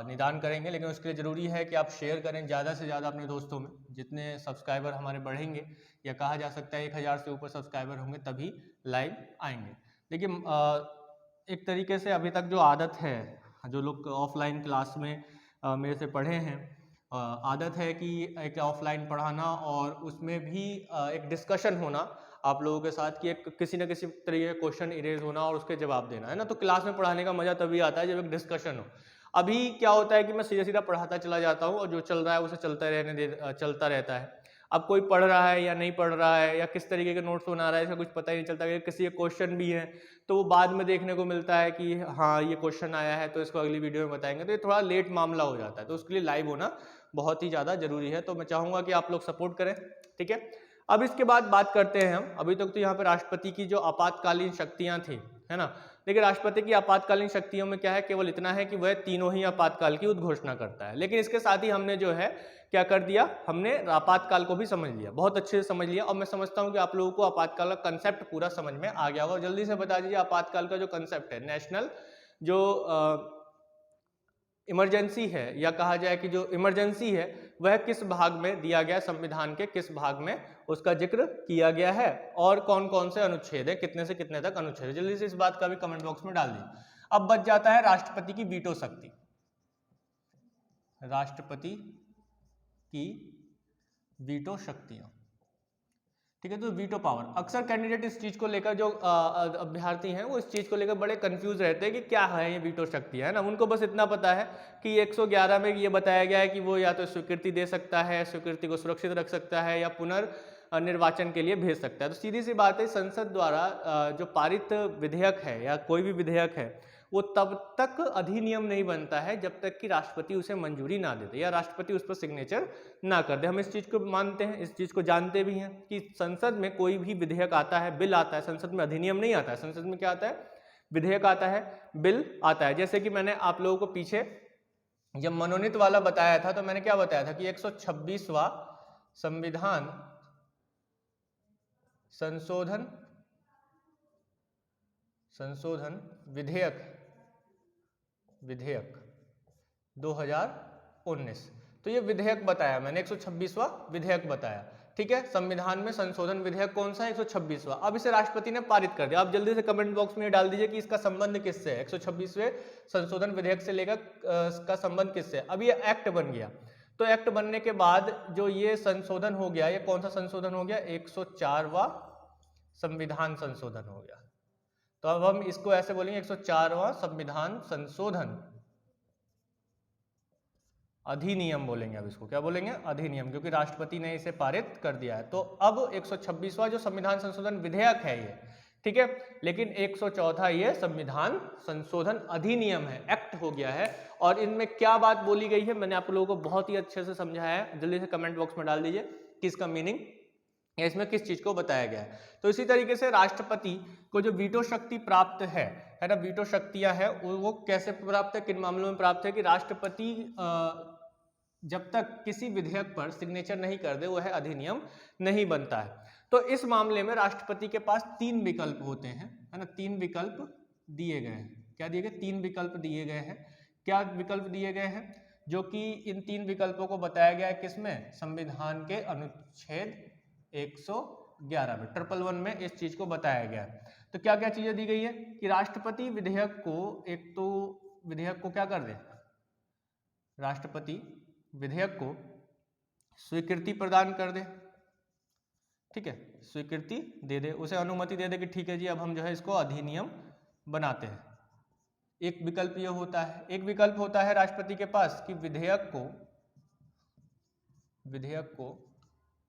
Speaker 1: निदान करेंगे। लेकिन उसके लिए ज़रूरी है कि आप शेयर करें ज़्यादा से ज़्यादा अपने दोस्तों में। जितने सब्सक्राइबर हमारे बढ़ेंगे, या कहा जा सकता है 1000 से ऊपर सब्सक्राइबर होंगे तभी लाइव आएंगे। देखिए एक तरीके से अभी तक जो आदत है, जो लोग ऑफलाइन क्लास में मेरे से पढ़े हैं, आदत है कि एक ऑफलाइन पढ़ाना और उसमें भी एक डिस्कशन होना आप लोगों के साथ, कि एक किसी न किसी तरीके का क्वेश्चन इरेज होना और उसके जवाब देना, है ना। तो क्लास में पढ़ाने का मजा तभी आता है जब एक डिस्कशन हो। अभी क्या होता है कि मैं सीधा सीधा पढ़ाता चला जाता हूँ और जो चल रहा है उसे चलता रहता है। अब कोई पढ़ रहा है या नहीं पढ़ रहा है या किस तरीके के नोट्स बना रहा है इसका कुछ पता ही नहीं चलता। किसी के क्वेश्चन भी है तो वो बाद में देखने को मिलता है कि हाँ ये क्वेश्चन आया है तो इसको अगली वीडियो में बताएंगे, तो ये थोड़ा लेट मामला हो जाता है। तो उसके लिए लाइव होना बहुत ही ज़्यादा जरूरी है। तो मैं चाहूँगा कि आप लोग सपोर्ट करें, ठीक है। अब इसके बाद बात करते हैं हम, अभी तक तो यहाँ पे राष्ट्रपति की जो आपातकालीन शक्तियाँ थी, है ना। देखिए राष्ट्रपति की आपातकालीन शक्तियों में क्या है, केवल इतना है कि वह तीनों ही आपातकाल की उद्घोषणा करता है। लेकिन इसके साथ ही हमने जो है क्या कर दिया, हमने आपातकाल को भी समझ लिया, बहुत अच्छे से समझ लिया। और मैं समझता हूँ कि आप लोगों को आपातकाल का कंसेप्ट पूरा समझ में आ गया होगा। जल्दी से बता दीजिए आपातकाल का जो कंसेप्ट है, नेशनल जो इमरजेंसी है, या कहा जाए कि जो इमरजेंसी है वह किस भाग में दिया गया, संविधान के किस भाग में उसका जिक्र किया गया है और कौन कौन से अनुच्छेद है, कितने से कितने तक अनुच्छेद है। जल्दी से इस बात का भी कमेंट बॉक्स में डाल दीजिए। अब बच जाता है राष्ट्रपति की वीटो शक्ति। राष्ट्रपति की वीटो शक्तियां, ठीक है। तो वीटो पावर, अक्सर कैंडिडेट इस चीज को लेकर, जो अभ्यर्थी हैं वो इस चीज को लेकर बड़े कंफ्यूज रहते हैं कि क्या है ये वीटो शक्ति, है ना। उनको बस इतना पता है कि 111 में ये बताया गया है कि वो या तो स्वीकृति दे सकता है, स्वीकृति को सुरक्षित रख सकता है, या पुनर्निर्वाचन के लिए भेज सकता है। तो सीधी सी बात है, संसद द्वारा जो पारित विधेयक है या कोई भी विधेयक है वो तब तक अधिनियम नहीं बनता है जब तक कि राष्ट्रपति उसे मंजूरी ना दे दे या राष्ट्रपति उस पर सिग्नेचर ना कर दे। हम इस चीज को मानते हैं, इस चीज को जानते भी हैं कि संसद में कोई भी विधेयक आता है, बिल आता है, संसद में अधिनियम नहीं आता है। संसद में क्या आता है, विधेयक आता है, बिल आता है। जैसे कि मैंने आप लोगों को पीछे जब मनोनीत वाला बताया था तो मैंने क्या बताया था कि 126वां संविधान संशोधन विधेयक 2019, तो ये विधेयक बताया मैंने, 126वां विधेयक बताया, ठीक है। संविधान में संशोधन विधेयक कौन सा है? 126वां। अब इसे राष्ट्रपति ने पारित कर दिया। आप जल्दी से कमेंट बॉक्स में डाल दीजिए कि इसका संबंध किससे है, 126वें संशोधन विधेयक से लेकर का संबंध किससे है। अब ये एक्ट बन गया, तो एक्ट बनने के बाद जो ये संशोधन हो गया, ये कौन सा संशोधन हो गया? 104वां संविधान संशोधन हो गया। तो अब हम इसको ऐसे बोलेंगे 104वां संविधान संशोधन अधिनियम बोलेंगे। अब इसको क्या बोलेंगे? अधिनियम, क्योंकि राष्ट्रपति ने इसे पारित कर दिया है। तो अब 126वां जो संविधान संशोधन विधेयक है ये, ठीक है, लेकिन 104वां ये संविधान संशोधन अधिनियम है, एक्ट हो गया है। और इनमें क्या बात बोली गई है मैंने आप लोगों को बहुत ही अच्छे से समझाया है। जल्दी से कमेंट बॉक्स में डाल दीजिए कि इसका मीनिंग या इसमें किस चीज को बताया गया है। तो इसी तरीके से राष्ट्रपति को जो वीटो शक्ति प्राप्त है ना, वीटो शक्तियां है वो कैसे प्राप्त है, किन मामलों में प्राप्त है? कि राष्ट्रपति जब तक किसी विधेयक पर सिग्नेचर नहीं कर दे वो है अधिनियम नहीं बनता है। तो इस मामले में राष्ट्रपति के पास 3 विकल्प होते हैं, है ना, 3 विकल्प दिए गए हैं। क्या दिए गए? 3 विकल्प दिए गए हैं। क्या विकल्प दिए गए हैं? जो कि इन 3 विकल्पों को बताया गया है किसमें? संविधान के अनुच्छेद 111 में, 111 में इस चीज को बताया गया है। तो क्या क्या चीजें दी गई है? कि राष्ट्रपति विधेयक को, एक तो विधेयक को क्या कर दे, राष्ट्रपति विधेयक को स्वीकृति प्रदान कर दे, ठीक है, स्वीकृति दे दे, उसे अनुमति दे दे कि ठीक है जी अब हम जो है इसको अधिनियम बनाते हैं। एक विकल्प ये होता है। एक विकल्प होता है राष्ट्रपति के पास कि विधेयक को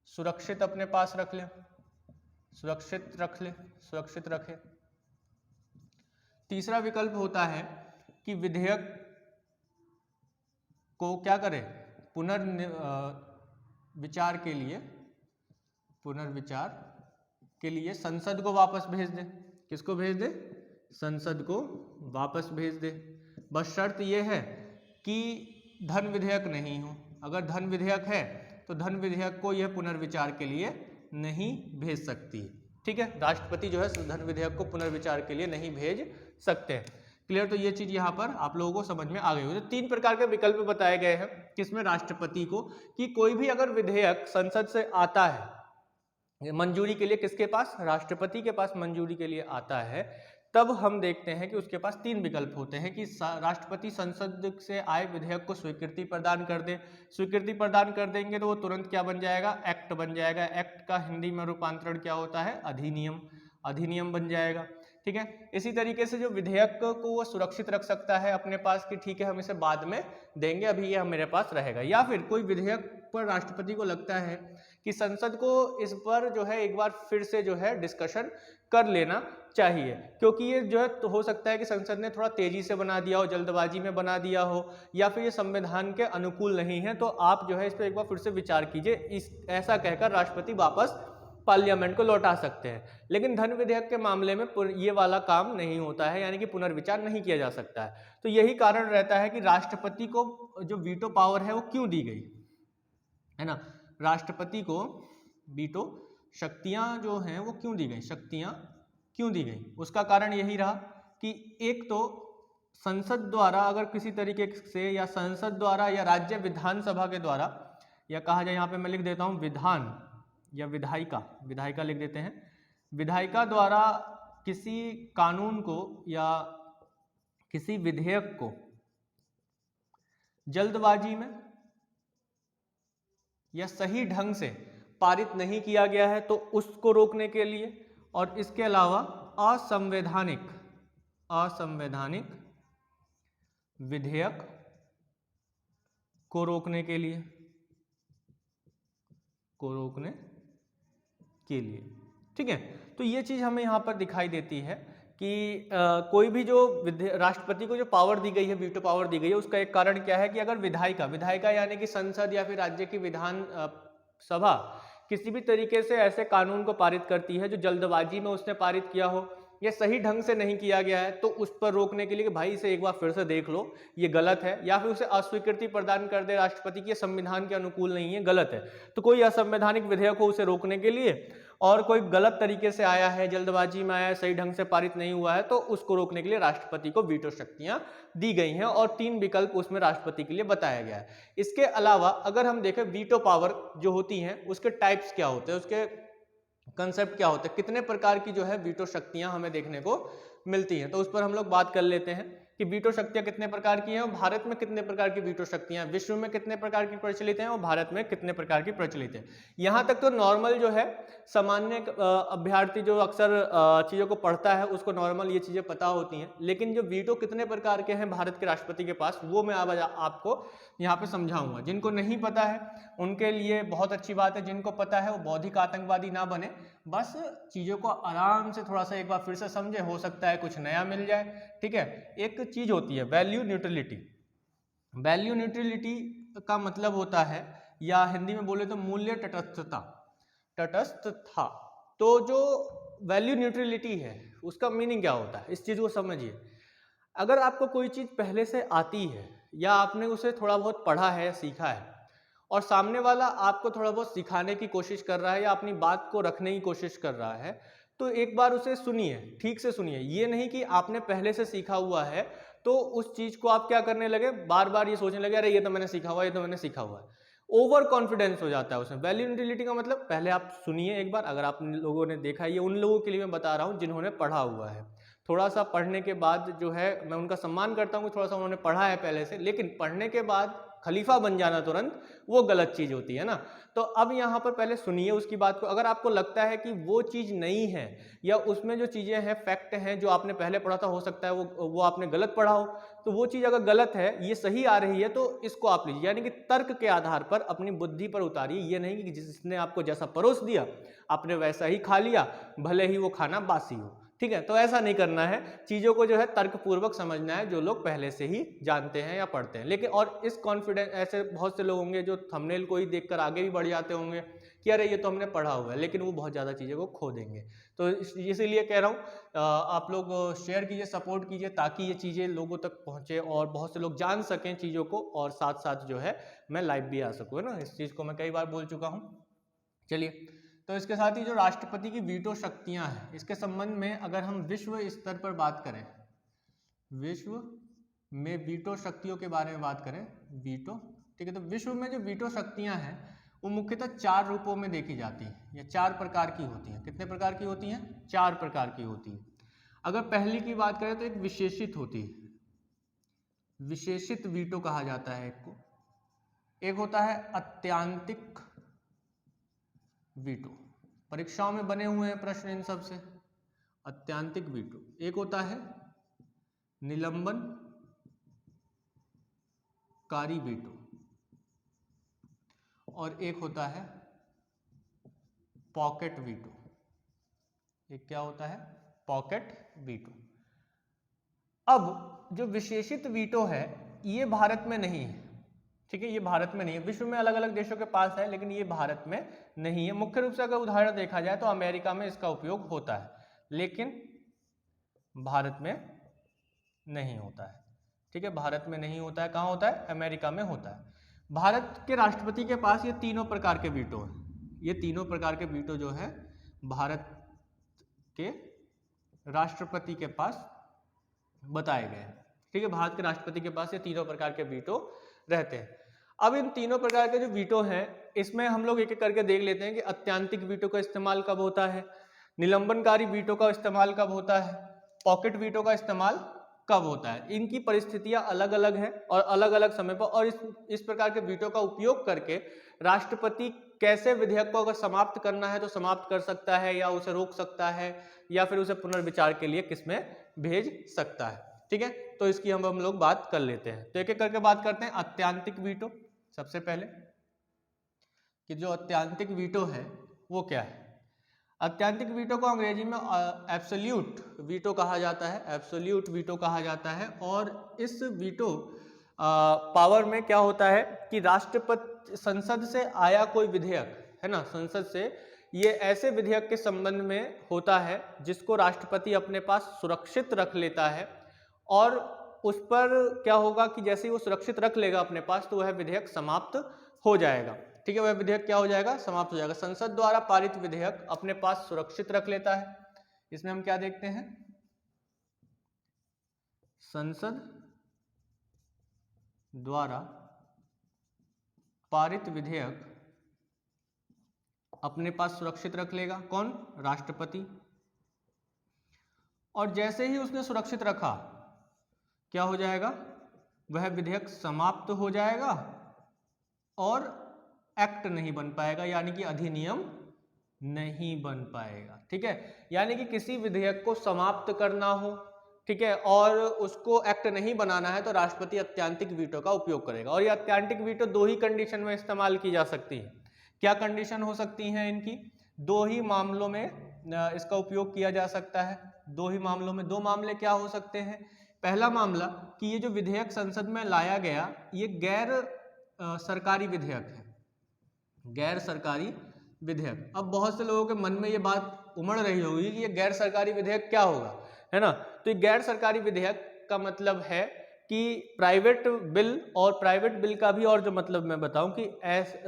Speaker 1: सुरक्षित अपने पास रख ले, सुरक्षित रखे। तीसरा विकल्प होता है कि विधेयक को क्या करे, पुनर्विचार के लिए संसद को वापस भेज दे। किसको भेज दे? संसद को वापस भेज दे। बस शर्त यह है कि धन विधेयक नहीं हो। अगर धन विधेयक है तो धन विधेयक को यह पुनर्विचार के लिए नहीं भेज सकती, ठीक है। राष्ट्रपति जो है धन विधेयक को पुनर्विचार के लिए नहीं भेज सकते हैं। क्लियर? तो ये चीज यहाँ पर आप लोगों को समझ में आ गई होगी। तो 3 प्रकार के विकल्प बताए गए हैं किसमें? राष्ट्रपति को, कि कोई भी अगर विधेयक संसद से आता है मंजूरी के लिए, किसके पास? राष्ट्रपति के पास मंजूरी के लिए आता है, तब हम देखते हैं कि उसके पास 3 विकल्प होते हैं कि राष्ट्रपति संसद से आए विधेयक को स्वीकृति प्रदान कर दे। स्वीकृति प्रदान कर देंगे तो वो तुरंत क्या बन जाएगा? एक्ट बन जाएगा। एक्ट का हिंदी में रूपांतरण क्या होता है? अधिनियम बन जाएगा, ठीक है। इसी तरीके से जो विधेयक को वो सुरक्षित रख सकता है अपने पास कि ठीक है हम इसे बाद में देंगे, अभी ये मेरे पास रहेगा। या फिर कोई विधेयक पर राष्ट्रपति को लगता है कि संसद को इस पर जो है एक बार फिर से जो है डिस्कशन कर लेना चाहिए, क्योंकि ये जो है तो हो सकता है कि संसद ने थोड़ा तेजी से बना दिया हो, जल्दबाजी में बना दिया हो, या फिर ये संविधान के अनुकूल नहीं है, तो आप जो है इस पर एक बार फिर से विचार कीजिए। ऐसा कहकर राष्ट्रपति वापस पार्लियामेंट को लौटा सकते हैं। लेकिन धन विधेयक के मामले में ये वाला काम नहीं होता है, यानी कि पुनर्विचार नहीं किया जा सकता है। तो यही कारण रहता है कि राष्ट्रपति को जो वीटो पावर है वो क्यों दी गई, है ना। राष्ट्रपति को वीटो शक्तियां जो हैं वो क्यों दी गई? उसका कारण यही रहा कि एक तो संसद द्वारा अगर किसी तरीके से, या संसद द्वारा या राज्य विधानसभा के द्वारा, या कहा जाए यहाँ पे मैं लिख देता हूँ विधान या विधायिका लिख देते हैं, विधायिका द्वारा किसी कानून को या किसी विधेयक को जल्दबाजी में या सही ढंग से पारित नहीं किया गया है तो उसको रोकने के लिए, और इसके अलावा असंवैधानिक विधेयक को रोकने के लिए, ठीक है। तो ये चीज हमें यहाँ पर दिखाई देती है कि कोई भी जो राष्ट्रपति को जो पावर दी गई है, वीटो पावर दी गई है, उसका एक कारण क्या है कि अगर विधायिका यानी कि संसद या फिर राज्य की विधान सभा किसी भी तरीके से ऐसे कानून को पारित करती है जो जल्दबाजी में उसने पारित किया हो या सही ढंग से नहीं किया गया है, तो उस पर रोकने के लिए कि भाई इसे एक बार फिर से देख लो, ये गलत है, या फिर उसे अस्वीकृति प्रदान कर दे राष्ट्रपति की संविधान के अनुकूल नहीं है, गलत है, तो कोई असंवैधानिक विधेयक हो उसे रोकने के लिए और कोई गलत तरीके से आया है, जल्दबाजी में आया है, सही ढंग से पारित नहीं हुआ है, तो उसको रोकने के लिए राष्ट्रपति को वीटो शक्तियां दी गई हैं और 3 विकल्प उसमें राष्ट्रपति के लिए बताया गया है। इसके अलावा अगर हम देखें वीटो पावर जो होती हैं उसके टाइप्स क्या होते हैं, उसके कंसेप्ट क्या होता है, कितने प्रकार की जो है वीटो शक्तियां हमें देखने को मिलती हैं, तो उस पर हम लोग बात कर लेते हैं कि वीटो शक्तियां कितने प्रकार की हैं और भारत में कितने प्रकार की वीटो शक्तियां, विश्व में कितने प्रकार की प्रचलित हैं और भारत में कितने प्रकार की प्रचलित हैं। यहां तक तो नॉर्मल जो है सामान्य अभ्यर्थी जो अक्सर चीजों को पढ़ता है उसको नॉर्मल ये चीजें पता होती हैं, लेकिन जो वीटो कितने प्रकार के हैं भारत के राष्ट्रपति के पास वो मैं अब आपको यहाँ पे समझाऊंगा। जिनको नहीं पता है उनके लिए बहुत अच्छी बात है, जिनको पता है वो बौद्धिक आतंकवादी ना बने, बस चीजों को आराम से थोड़ा सा एक बार फिर से समझे, हो सकता है कुछ नया मिल जाए। ठीक है, एक चीज होती है वैल्यू न्यूट्रलिटी। वैल्यू न्यूट्रलिटी का मतलब होता है, या हिंदी में बोले तो मूल्य तटस्थता, तटस्थता। तो जो वैल्यू न्यूट्रलिटी है उसका मीनिंग क्या होता है, इस चीज को समझिए। अगर आपको कोई चीज पहले से आती है या आपने उसे थोड़ा बहुत पढ़ा है, सीखा है, और सामने वाला आपको थोड़ा बहुत सिखाने की कोशिश कर रहा है या अपनी बात को रखने की कोशिश कर रहा है, तो एक बार उसे सुनिए, ठीक से सुनिए। ये नहीं कि आपने पहले से सीखा हुआ है तो उस चीज को आप क्या करने लगे, बार बार ये सोचने लगे अरे ये तो मैंने सीखा हुआ है, ये तो मैंने सीखा हुआ है। ओवर कॉन्फिडेंस हो जाता है उसमें। वैल्यू न्यूट्रलिटी का मतलब पहले आप सुनिए एक बार, अगर आप लोगों ने देखा है, ये उन लोगों के लिए मैं बता रहा हूँ जिन्होंने पढ़ा हुआ है। थोड़ा सा पढ़ने के बाद जो है मैं उनका सम्मान करता हूँ, थोड़ा सा उन्होंने पढ़ा है पहले से, लेकिन पढ़ने के बाद खलीफा बन जाना तुरंत वो गलत चीज होती है ना। तो अब यहाँ पर पहले सुनिए उसकी बात को। अगर आपको लगता है कि वो चीज नहीं है या उसमें जो चीजें हैं फैक्ट हैं जो आपने पहले पढ़ा था, हो सकता है वो आपने गलत पढ़ा हो, तो वो चीज अगर गलत है ये सही आ रही है तो इसको आप लीजिए, यानी कि तर्क के आधार पर अपनी बुद्धि पर उतारिए। ये नहीं कि जिसने आपको जैसा परोस दिया आपने वैसा ही खा लिया, भले ही वो खाना बासी हो। ठीक है, तो ऐसा नहीं करना है, चीजों को जो है तर्कपूर्वक समझना है, जो लोग पहले से ही जानते हैं या पढ़ते हैं। लेकिन और इस कॉन्फिडेंस, ऐसे बहुत से लोग होंगे जो थंबनेल को ही देखकर आगे भी बढ़ जाते होंगे कि अरे ये तो हमने पढ़ा हुआ है, लेकिन वो बहुत ज़्यादा चीज़ों को खो देंगे। तो इसीलिए कह रहा हूँ आप लोग शेयर कीजिए, सपोर्ट कीजिए, ताकि ये चीज़ें लोगों तक पहुँचे और बहुत से लोग जान सकें चीज़ों को, और साथ साथ जो है मैं लाइव भी आ सकूँ, है ना। इस चीज़ को मैं कई बार बोल चुका हूँ। चलिए, तो इसके साथ ही जो राष्ट्रपति की वीटो शक्तियां हैं, इसके संबंध में अगर हम विश्व स्तर पर बात करें, विश्व में वीटो शक्तियों के बारे में बात करें, वीटो, ठीक है, तो विश्व में जो वीटो शक्तियां हैं वो मुख्यतः 4 रूपों में देखी जाती हैं, या 4 प्रकार की होती हैं। कितने प्रकार की होती हैं? 4 प्रकार की होती हैं। अगर पहली की बात करें तो एक विशेषित होती है, विशेषित वीटो कहा जाता है एक को। एक होता है अत्यांतिक वीटो, परीक्षाओं में बने हुए हैं प्रश्न इन सब से, अत्यांतिक वीटो। एक होता है निलंबनकारी वीटो, और एक होता है पॉकेट वीटो। एक क्या होता है? Pocket veto. अब जो विशेषित वीटो है ये भारत में नहीं है, ठीक है, ये भारत में नहीं है। विश्व में अलग अलग देशों के पास है, लेकिन ये भारत में नहीं है। मुख्य रूप से अगर उदाहरण देखा जाए तो अमेरिका में इसका उपयोग होता है, लेकिन भारत में नहीं होता है। ठीक है, भारत में नहीं होता है। कहाँ होता है? अमेरिका में होता है। भारत के राष्ट्रपति के पास ये तीनों प्रकार के वीटो हैं। ये तीनों प्रकार के वीटो जो है भारत के राष्ट्रपति के पास बताए गए हैं। ठीक है, भारत के राष्ट्रपति के पास ये तीनों प्रकार के वीटो रहते हैं। अब इन तीनों प्रकार के जो वीटो हैं इसमें हम लोग एक एक करके देख लेते हैं कि अत्यांतिक वीटो का इस्तेमाल कब होता है, निलंबनकारी वीटो का इस्तेमाल कब होता है, पॉकेट वीटो का इस्तेमाल कब होता है। इनकी परिस्थितियां अलग अलग हैं और अलग अलग समय पर, और इस प्रकार के वीटो का उपयोग करके राष्ट्रपति कैसे विधेयक को अगर समाप्त करना है तो समाप्त कर सकता है, या उसे रोक सकता है, या फिर उसे पुनर्विचार के लिए किसमें भेज सकता है। ठीक है, तो इसकी हम लोग बात कर लेते हैं। तो एक एक करके बात करते हैं। अत्यांतिक वीटो, सबसे पहले कि जो अत्यांतिक वीटो है वो क्या है। अत्यांतिक वीटो को अंग्रेजी में एब्सोल्यूट वीटो कहा जाता है, एब्सोल्यूट वीटो कहा जाता है। और इस वीटो पावर में क्या होता है कि राष्ट्रपति, संसद से आया कोई विधेयक है ना, संसद से, ये ऐसे विधेयक के संबंध में होता है जिसको राष्ट्रपति अपने पास सुरक्षित रख लेता है, और उस पर क्या होगा कि जैसे ही वो सुरक्षित रख लेगा अपने पास तो वह विधेयक समाप्त हो जाएगा। ठीक है, वह विधेयक क्या हो जाएगा, समाप्त हो जाएगा। संसद द्वारा पारित विधेयक अपने पास सुरक्षित रख लेता है। इसमें हम क्या देखते हैं, संसद द्वारा पारित विधेयक अपने पास सुरक्षित रख लेगा कौन, राष्ट्रपति। और जैसे ही उसने सुरक्षित रखा क्या हो जाएगा, वह विधेयक समाप्त हो जाएगा और एक्ट नहीं बन पाएगा, यानी कि अधिनियम नहीं बन पाएगा। ठीक है, यानी कि किसी विधेयक को समाप्त करना हो, ठीक है, और उसको एक्ट नहीं बनाना है तो राष्ट्रपति अत्यंतिक वीटो का उपयोग करेगा। और ये अत्यंतिक वीटो दो ही कंडीशन में इस्तेमाल की जा सकती है। क्या कंडीशन हो सकती हैं इनकी, दो ही मामलों में इसका उपयोग किया जा सकता है, दो ही मामलों में। दो मामले क्या हो सकते हैं, पहला मामला कि ये जो विधेयक संसद में लाया गया ये गैर सरकारी विधेयक है, गैर सरकारी विधेयक। अब बहुत से लोगों के मन में ये बात उमड़ रही होगी कि ये गैर सरकारी विधेयक क्या होगा, है ना। तो ये गैर सरकारी विधेयक का मतलब है कि प्राइवेट बिल, और प्राइवेट बिल का भी और जो मतलब मैं बताऊं कि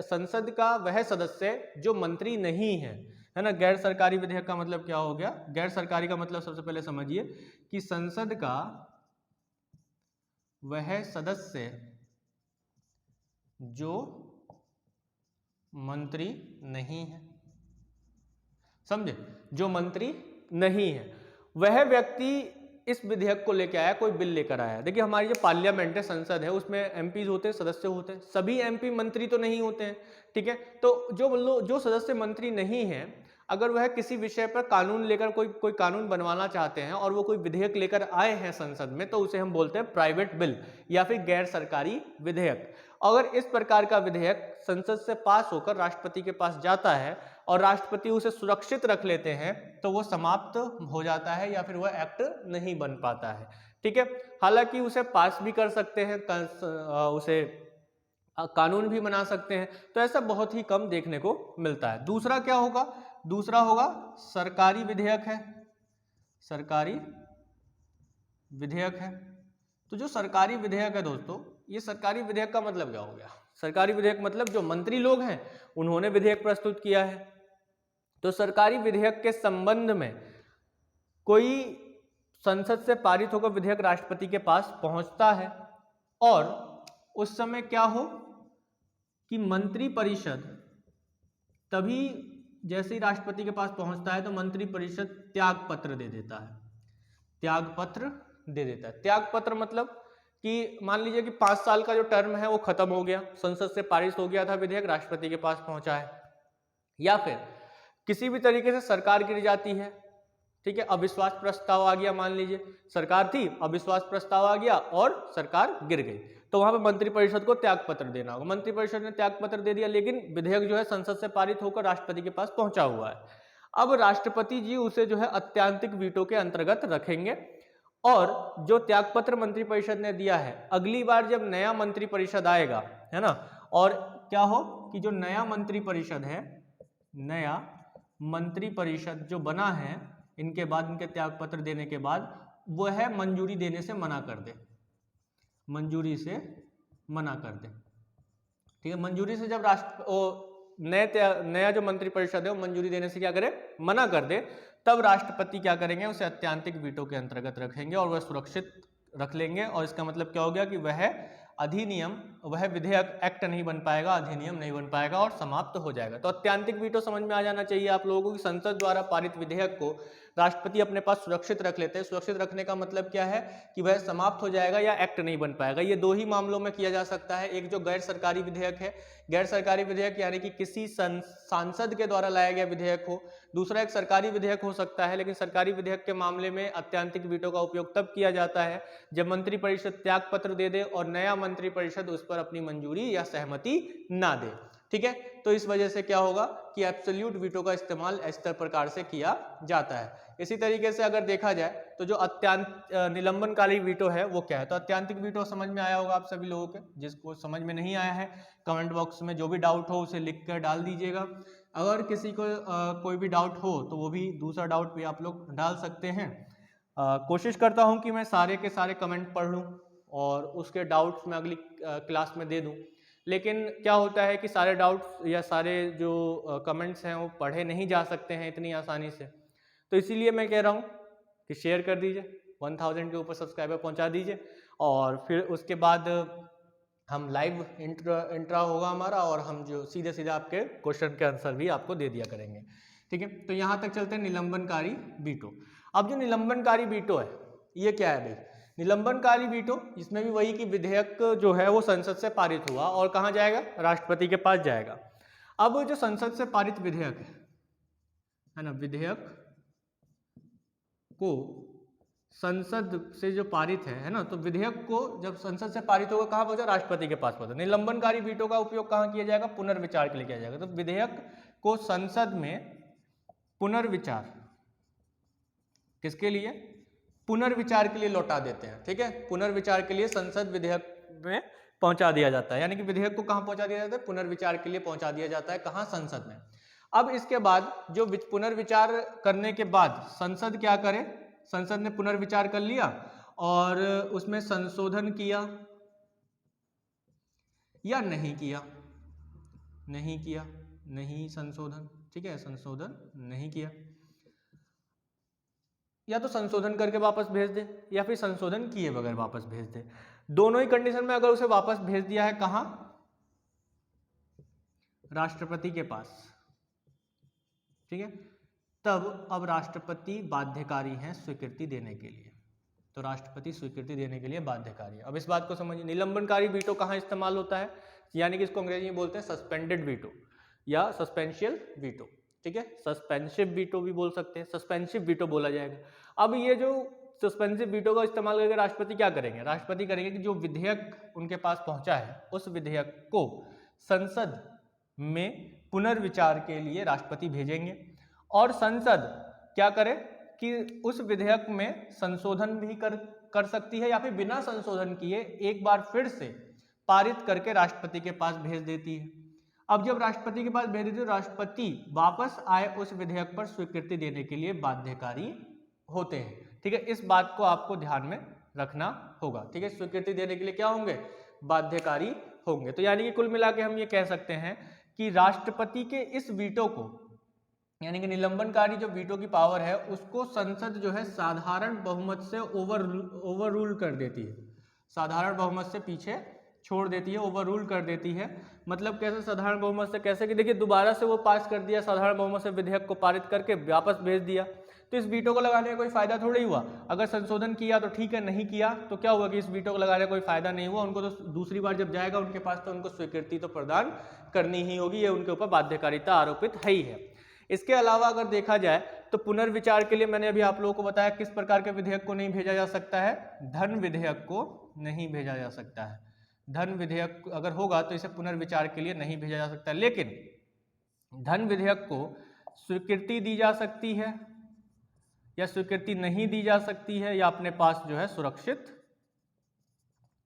Speaker 1: संसद का वह सदस्य जो मंत्री नहीं है ना। गैर सरकारी विधेयक का मतलब क्या हो गया, गैर सरकारी का मतलब सबसे पहले समझिए कि संसद का वह सदस्य जो मंत्री नहीं है, समझे, जो मंत्री नहीं है वह व्यक्ति इस विधेयक को लेकर आया, कोई बिल लेकर आया। देखिए हमारी जो पार्लियामेंट है, संसद है, उसमें एमपीज होते हैं, सदस्य होते हैं, सभी एमपी मंत्री तो नहीं होते हैं, ठीक है। तो जो सदस्य मंत्री नहीं है, अगर वह किसी विषय पर कानून लेकर कोई कानून बनवाना चाहते हैं और वो कोई विधेयक लेकर आए हैं संसद में, तो उसे हम बोलते हैं प्राइवेट बिल या फिर गैर सरकारी विधेयक। अगर इस प्रकार का विधेयक संसद से पास होकर राष्ट्रपति के पास जाता है और राष्ट्रपति उसे सुरक्षित रख लेते हैं तो वो समाप्त हो जाता है या फिर वह एक्ट नहीं बन पाता है, ठीक है। हालांकि उसे पास भी कर सकते हैं, उसे कानून भी बना सकते हैं, तो ऐसा बहुत ही कम देखने को मिलता है। दूसरा क्या होगा, दूसरा होगा सरकारी विधेयक है, सरकारी विधेयक है। तो जो सरकारी विधेयक है दोस्तों, ये सरकारी विधेयक का मतलब क्या हो गया, सरकारी विधेयक मतलब जो मंत्री लोग हैं उन्होंने विधेयक प्रस्तुत किया है। तो सरकारी विधेयक के संबंध में कोई संसद से पारित होकर विधेयक राष्ट्रपति के पास पहुंचता है और उस समय क्या हो कि मंत्रिपरिषद, तभी जैसे ही राष्ट्रपति के पास पहुंचता है तो मंत्रिपरिषद त्याग पत्र दे देता है, त्याग पत्र दे देता है। त्याग पत्र मतलब कि मान लीजिए कि 5 साल का जो टर्म है वो खत्म हो गया, संसद से पारित हो गया था विधेयक, राष्ट्रपति के पास पहुंचा है, या फिर किसी भी तरीके से सरकार गिर जाती है, ठीक है, अविश्वास प्रस्ताव आ गया, मान लीजिए सरकार थी, अविश्वास प्रस्ताव आ गया और सरकार गिर गई, तो वहां पे मंत्रिपरिषद को त्याग पत्र देना होगा। मंत्रिपरिषद ने त्याग पत्र दे दिया, लेकिन विधेयक जो है संसद से पारित होकर राष्ट्रपति के पास पहुंचा हुआ है। अब राष्ट्रपति जी उसे जो है अत्यंतिक वीटो के अंतर्गत रखेंगे और जो त्यागपत्र मंत्रिपरिषद ने दिया है, अगली बार जब नया मंत्रिपरिषद आएगा, है ना, और क्या हो कि जो नया मंत्रिपरिषद है, नया मंत्रिपरिषद जो बना है, इनके बाद, इनके त्यागपत्र देने के बाद वह मंजूरी देने से मना कर दे, मंजूरी से मना कर दे, ठीक है। मंजूरी से जब नया जो मंत्रिपरिषद है वो मंजूरी देने से क्या करे, मना कर दे, तब राष्ट्रपति क्या करेंगे, उसे अत्यंतिक वीटो के अंतर्गत रखेंगे और वह सुरक्षित रख लेंगे। और इसका मतलब क्या हो गया कि वह अधिनियम, वह विधेयक एक्ट नहीं बन पाएगा, अधिनियम नहीं बन पाएगा और समाप्त हो जाएगा। तो अत्यंतिक वीटो समझ में आ जाना चाहिए आप लोगों को कि संसद द्वारा पारित विधेयक को राष्ट्रपति अपने पास सुरक्षित रख लेते हैं। सुरक्षित रखने का मतलब क्या है कि वह समाप्त हो जाएगा या एक्ट नहीं बन पाएगा। ये दो ही मामलों में किया जा सकता है, एक जो गैर सरकारी विधेयक है, गैर सरकारी विधेयक यानी कि किसी सांसद के द्वारा लाया गया विधेयक हो, दूसरा एक सरकारी विधेयक हो सकता है, लेकिन सरकारी विधेयक के मामले में अत्यंतिक वीटो का उपयोग तब किया जाता है जब मंत्रिपरिषद त्याग पत्र दे दे और नया मंत्रिपरिषद उस पर अपनी मंजूरी या सहमति ना दे, ठीक है। तो इस वजह से क्या होगा कि एब्सोल्यूट वीटो का इस्तेमाल इस प्रकार से किया जाता है। इसी तरीके से अगर देखा जाए तो जो निलंबनकारी वीटो है वो क्या है, तो अत्यंतिक वीटो समझ में आया होगा आप सभी लोगों के। जिसको समझ में नहीं आया है कमेंट बॉक्स में जो भी डाउट हो उसे लिख कर डाल दीजिएगा। अगर किसी को कोई भी डाउट हो तो वो भी, दूसरा डाउट भी आप लोग डाल सकते हैं। कोशिश करता हूं कि मैं सारे के सारे कमेंट पढ़ लूं और उसके डाउट्स मैं अगली क्लास में दे दूं। लेकिन क्या होता है कि सारे डाउट्स या सारे जो कमेंट्स हैं वो पढ़े नहीं जा सकते हैं इतनी आसानी से, तो इसीलिए मैं कह रहा हूँ कि शेयर कर दीजिए, 1000 के ऊपर सब्सक्राइबर पहुँचा दीजिए, और फिर उसके बाद हम लाइव इंट्रा होगा हमारा, और हम जो सीधे सीधे आपके क्वेश्चन के आंसर भी आपको दे दिया करेंगे। ठीक है, तो यहाँ तक चलते हैं निलंबनकारी वीटो। अब जो निलंबनकारी वीटो है ये क्या है भाई? निलंबनकारी वीटो, इसमें भी वही कि विधेयक जो है वो संसद से पारित हुआ और कहाँ जाएगा? राष्ट्रपति के पास जाएगा। अब जो संसद से पारित विधेयक है ना, विधेयक को संसद से जो पारित है ना, तो विधेयक को जब संसद से पारित होगा कहाँ पहुंचा? राष्ट्रपति के पास पहुंचा। निलंबनकारी वीटो का उपयोग कहाँ किया जाएगा? पुनर्विचार के लिए किया जाएगा। तो विधेयक को संसद में पुनर्विचार, किसके लिए? पुनर्विचार के लिए लौटा देते हैं। ठीक है, पुनर्विचार के लिए संसद विधेयक में पहुंचा दिया जाता है, यानी कि विधेयक को कहां पहुंचा दिया जाता है? पुनर्विचार के लिए पहुंचा दिया जाता है। कहां? संसद में। अब इसके बाद जो पुनर्विचार करने के बाद संसद क्या करे? संसद ने पुनर्विचार कर लिया और उसमें संशोधन किया या नहीं किया? नहीं किया, नहीं संशोधन। ठीक है, संशोधन नहीं किया, या तो संशोधन करके वापस भेज दे या फिर संशोधन किए बगैर वापस भेज दे। दोनों ही कंडीशन में अगर उसे वापस भेज दिया है कहां? राष्ट्रपति के पास। ठीक है, तब अब राष्ट्रपति बाध्यकारी हैं स्वीकृति देने के लिए। तो राष्ट्रपति स्वीकृति देने के लिए बाध्यकारी है। अब इस बात को समझिए, निलंबनकारी वीटो कहां इस्तेमाल होता है? यानी कि इसको अंग्रेजी में बोलते हैं सस्पेंडेड वीटो या सस्पेंशियल वीटो। ठीक है, सस्पेंसिव वीटो भी बोल सकते हैं, सस्पेंसिव वीटो बोला जाएगा। अब ये जो सस्पेंसिव वीटो का इस्तेमाल करके राष्ट्रपति क्या करेंगे? राष्ट्रपति करेंगे कि जो विधेयक उनके पास पहुंचा है उस विधेयक को संसद में पुनर्विचार के लिए राष्ट्रपति भेजेंगे, और संसद क्या करे कि उस विधेयक में संशोधन भी कर सकती है या फिर बिना संशोधन किए एक बार फिर से पारित करके राष्ट्रपति के पास भेज देती है। अब जब राष्ट्रपति के पास भेज देती है, राष्ट्रपति वापस आए उस विधेयक पर स्वीकृति देने के लिए बाध्यकारी होते हैं। ठीक है, इस बात को आपको ध्यान में रखना होगा। ठीक है, स्वीकृति देने के लिए क्या होंगे? बाध्यकारी होंगे। तो यानी कि कुल मिला के हम ये कह सकते हैं कि राष्ट्रपति के इस वीटो को, यानी कि निलंबनकारी जो वीटो की पावर है उसको संसद जो है साधारण बहुमत से ओवर रूल कर देती है, साधारण बहुमत से पीछे छोड़ देती है, ओवर रूल कर देती है। मतलब कैसे साधारण बहुमत से? कैसे कि देखिए दोबारा से वो पास कर दिया, साधारण बहुमत से विधेयक को पारित करके वापस भेज दिया, तो इस वीटो को लगाने का कोई फायदा थोड़ी हुआ। अगर संशोधन किया तो ठीक है, नहीं किया तो क्या हुआ कि इस वीटो को लगाने का कोई फायदा नहीं हुआ। उनको तो दूसरी बार जब जाएगा उनके पास तो उनको स्वीकृति तो प्रदान करनी ही होगी, ये उनके ऊपर बाध्यकारिता आरोपित है ही है। इसके अलावा अगर देखा जाए तो पुनर्विचार के लिए मैंने अभी आप लोगों को बताया किस प्रकार के विधेयक को नहीं भेजा जा सकता है? धन विधेयक को नहीं भेजा जा सकता है। धन विधेयक अगर होगा तो इसे पुनर्विचार के लिए नहीं भेजा जा सकता, लेकिन धन विधेयक को स्वीकृति दी जा सकती है या स्वीकृति नहीं दी जा सकती है, या अपने पास जो है सुरक्षित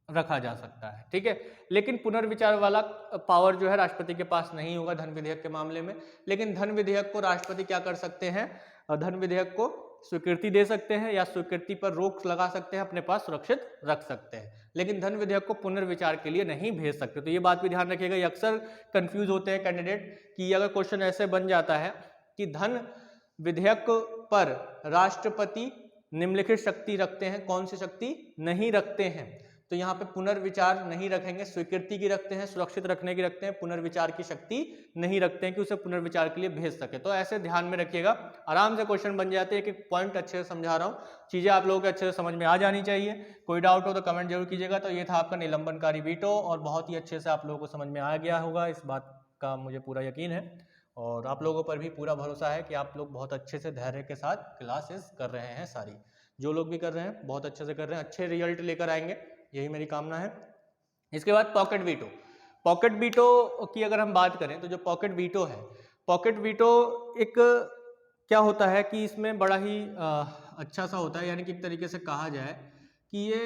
Speaker 1: रखा जा सकता है। ठीक है, लेकिन पुनर्विचार वाला पावर जो है राष्ट्रपति के पास नहीं होगा धन विधेयक के मामले में। लेकिन धन विधेयक को राष्ट्रपति क्या कर सकते हैं? धन विधेयक को स्वीकृति दे सकते हैं या स्वीकृति पर रोक लगा सकते हैं, अपने पास सुरक्षित रख सकते हैं, लेकिन धन विधेयक को पुनर्विचार के लिए नहीं भेज सकते। तो ये बात भी ध्यान रखिएगा, ये अक्सर कंफ्यूज होते हैं कैंडिडेट कि अगर क्वेश्चन ऐसे बन जाता है कि धन विधेयक पर राष्ट्रपति निम्नलिखित शक्ति रखते हैं, कौन सी शक्ति नहीं रखते हैं? तो यहाँ पे पुनर्विचार नहीं रखेंगे, स्वीकृति की रखते हैं, सुरक्षित रखने की रखते हैं, पुनर्विचार की शक्ति नहीं रखते हैं कि उसे पुनर्विचार के लिए भेज सके। तो ऐसे ध्यान में रखिएगा, आराम से क्वेश्चन बन जाते हैं। एक एक पॉइंट अच्छे से समझा रहा हूँ, चीजें आप लोगों को अच्छे से समझ में आ जानी चाहिए। कोई डाउट हो तो कमेंट जरूर कीजिएगा। तो ये था आपका निलंबनकारी वीटो, और बहुत ही अच्छे से आप लोगों को समझ में आ गया होगा, इस बात का मुझे पूरा यकीन है, और आप लोगों पर भी पूरा भरोसा है कि आप लोग बहुत अच्छे से धैर्य के साथ क्लासेस कर रहे हैं। सारी जो लोग भी कर रहे हैं बहुत अच्छे से कर रहे हैं, अच्छे रिजल्ट लेकर आएंगे, यही मेरी कामना है। इसके बाद पॉकेट वीटो। पॉकेट वीटो की अगर हम बात करें तो जो पॉकेट वीटो है, पॉकेट वीटो एक क्या होता है कि इसमें बड़ा ही अच्छा सा होता है, यानी कि एक तरीके से कहा जाए कि ये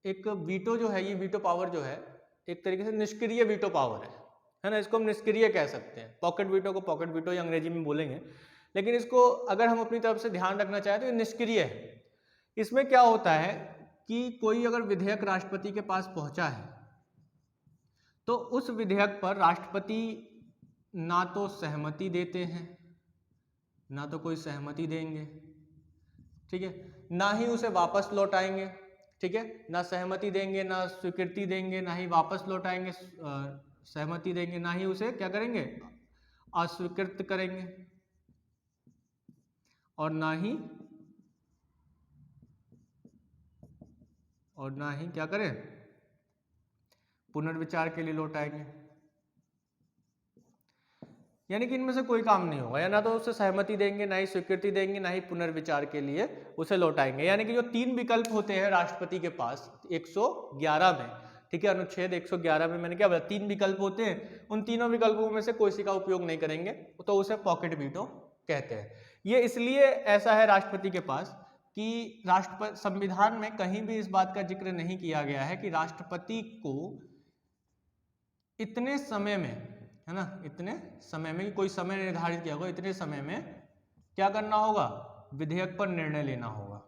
Speaker 1: एक वीटो जो है, ये वीटो पावर जो है एक तरीके से निष्क्रिय वीटो पावर है ना, इसको हम निष्क्रिय कह सकते हैं। पॉकेट वीटो को पॉकेट वीटो ही अंग्रेजी में बोलेंगे, लेकिन इसको अगर हम अपनी तरफ से ध्यान रखना चाहें तो ये निष्क्रिय है। इसमें क्या होता है कि कोई अगर विधेयक राष्ट्रपति के पास पहुंचा है तो उस विधेयक पर राष्ट्रपति ना तो सहमति देते हैं, ना तो कोई सहमति देंगे, ठीक है, ना ही उसे वापस लौटाएंगे, ठीक है, ना सहमति देंगे, ना स्वीकृति देंगे, ना ही वापस लौटाएंगे, सहमति देंगे, ना ही उसे क्या करेंगे, अस्वीकृत करेंगे, और ना ही क्या करें, पुनर्विचार के लिए लौटाएंगे। यानी कि इनमें से कोई काम नहीं होगा, या ना तो उसे सहमति देंगे, ना ही स्वीकृति देंगे, ना ही पुनर्विचार के लिए उसे लौटाएंगे। यानी कि जो तीन विकल्प होते हैं राष्ट्रपति के पास 111 में, ठीक है, अनुच्छेद 111 में मैंने क्या बोला, तीन विकल्प होते हैं, उन तीनों विकल्पों में से कोई सी का उपयोग नहीं करेंगे, तो उसे पॉकेट वीटो कहते हैं। ये इसलिए ऐसा है राष्ट्रपति के पास कि राष्ट्रपति संविधान में कहीं भी इस बात का जिक्र नहीं किया गया है कि राष्ट्रपति को इतने समय में, है ना, इतने समय में, कोई समय निर्धारित किया होगा, इतने समय में क्या करना होगा, विधेयक पर निर्णय लेना होगा,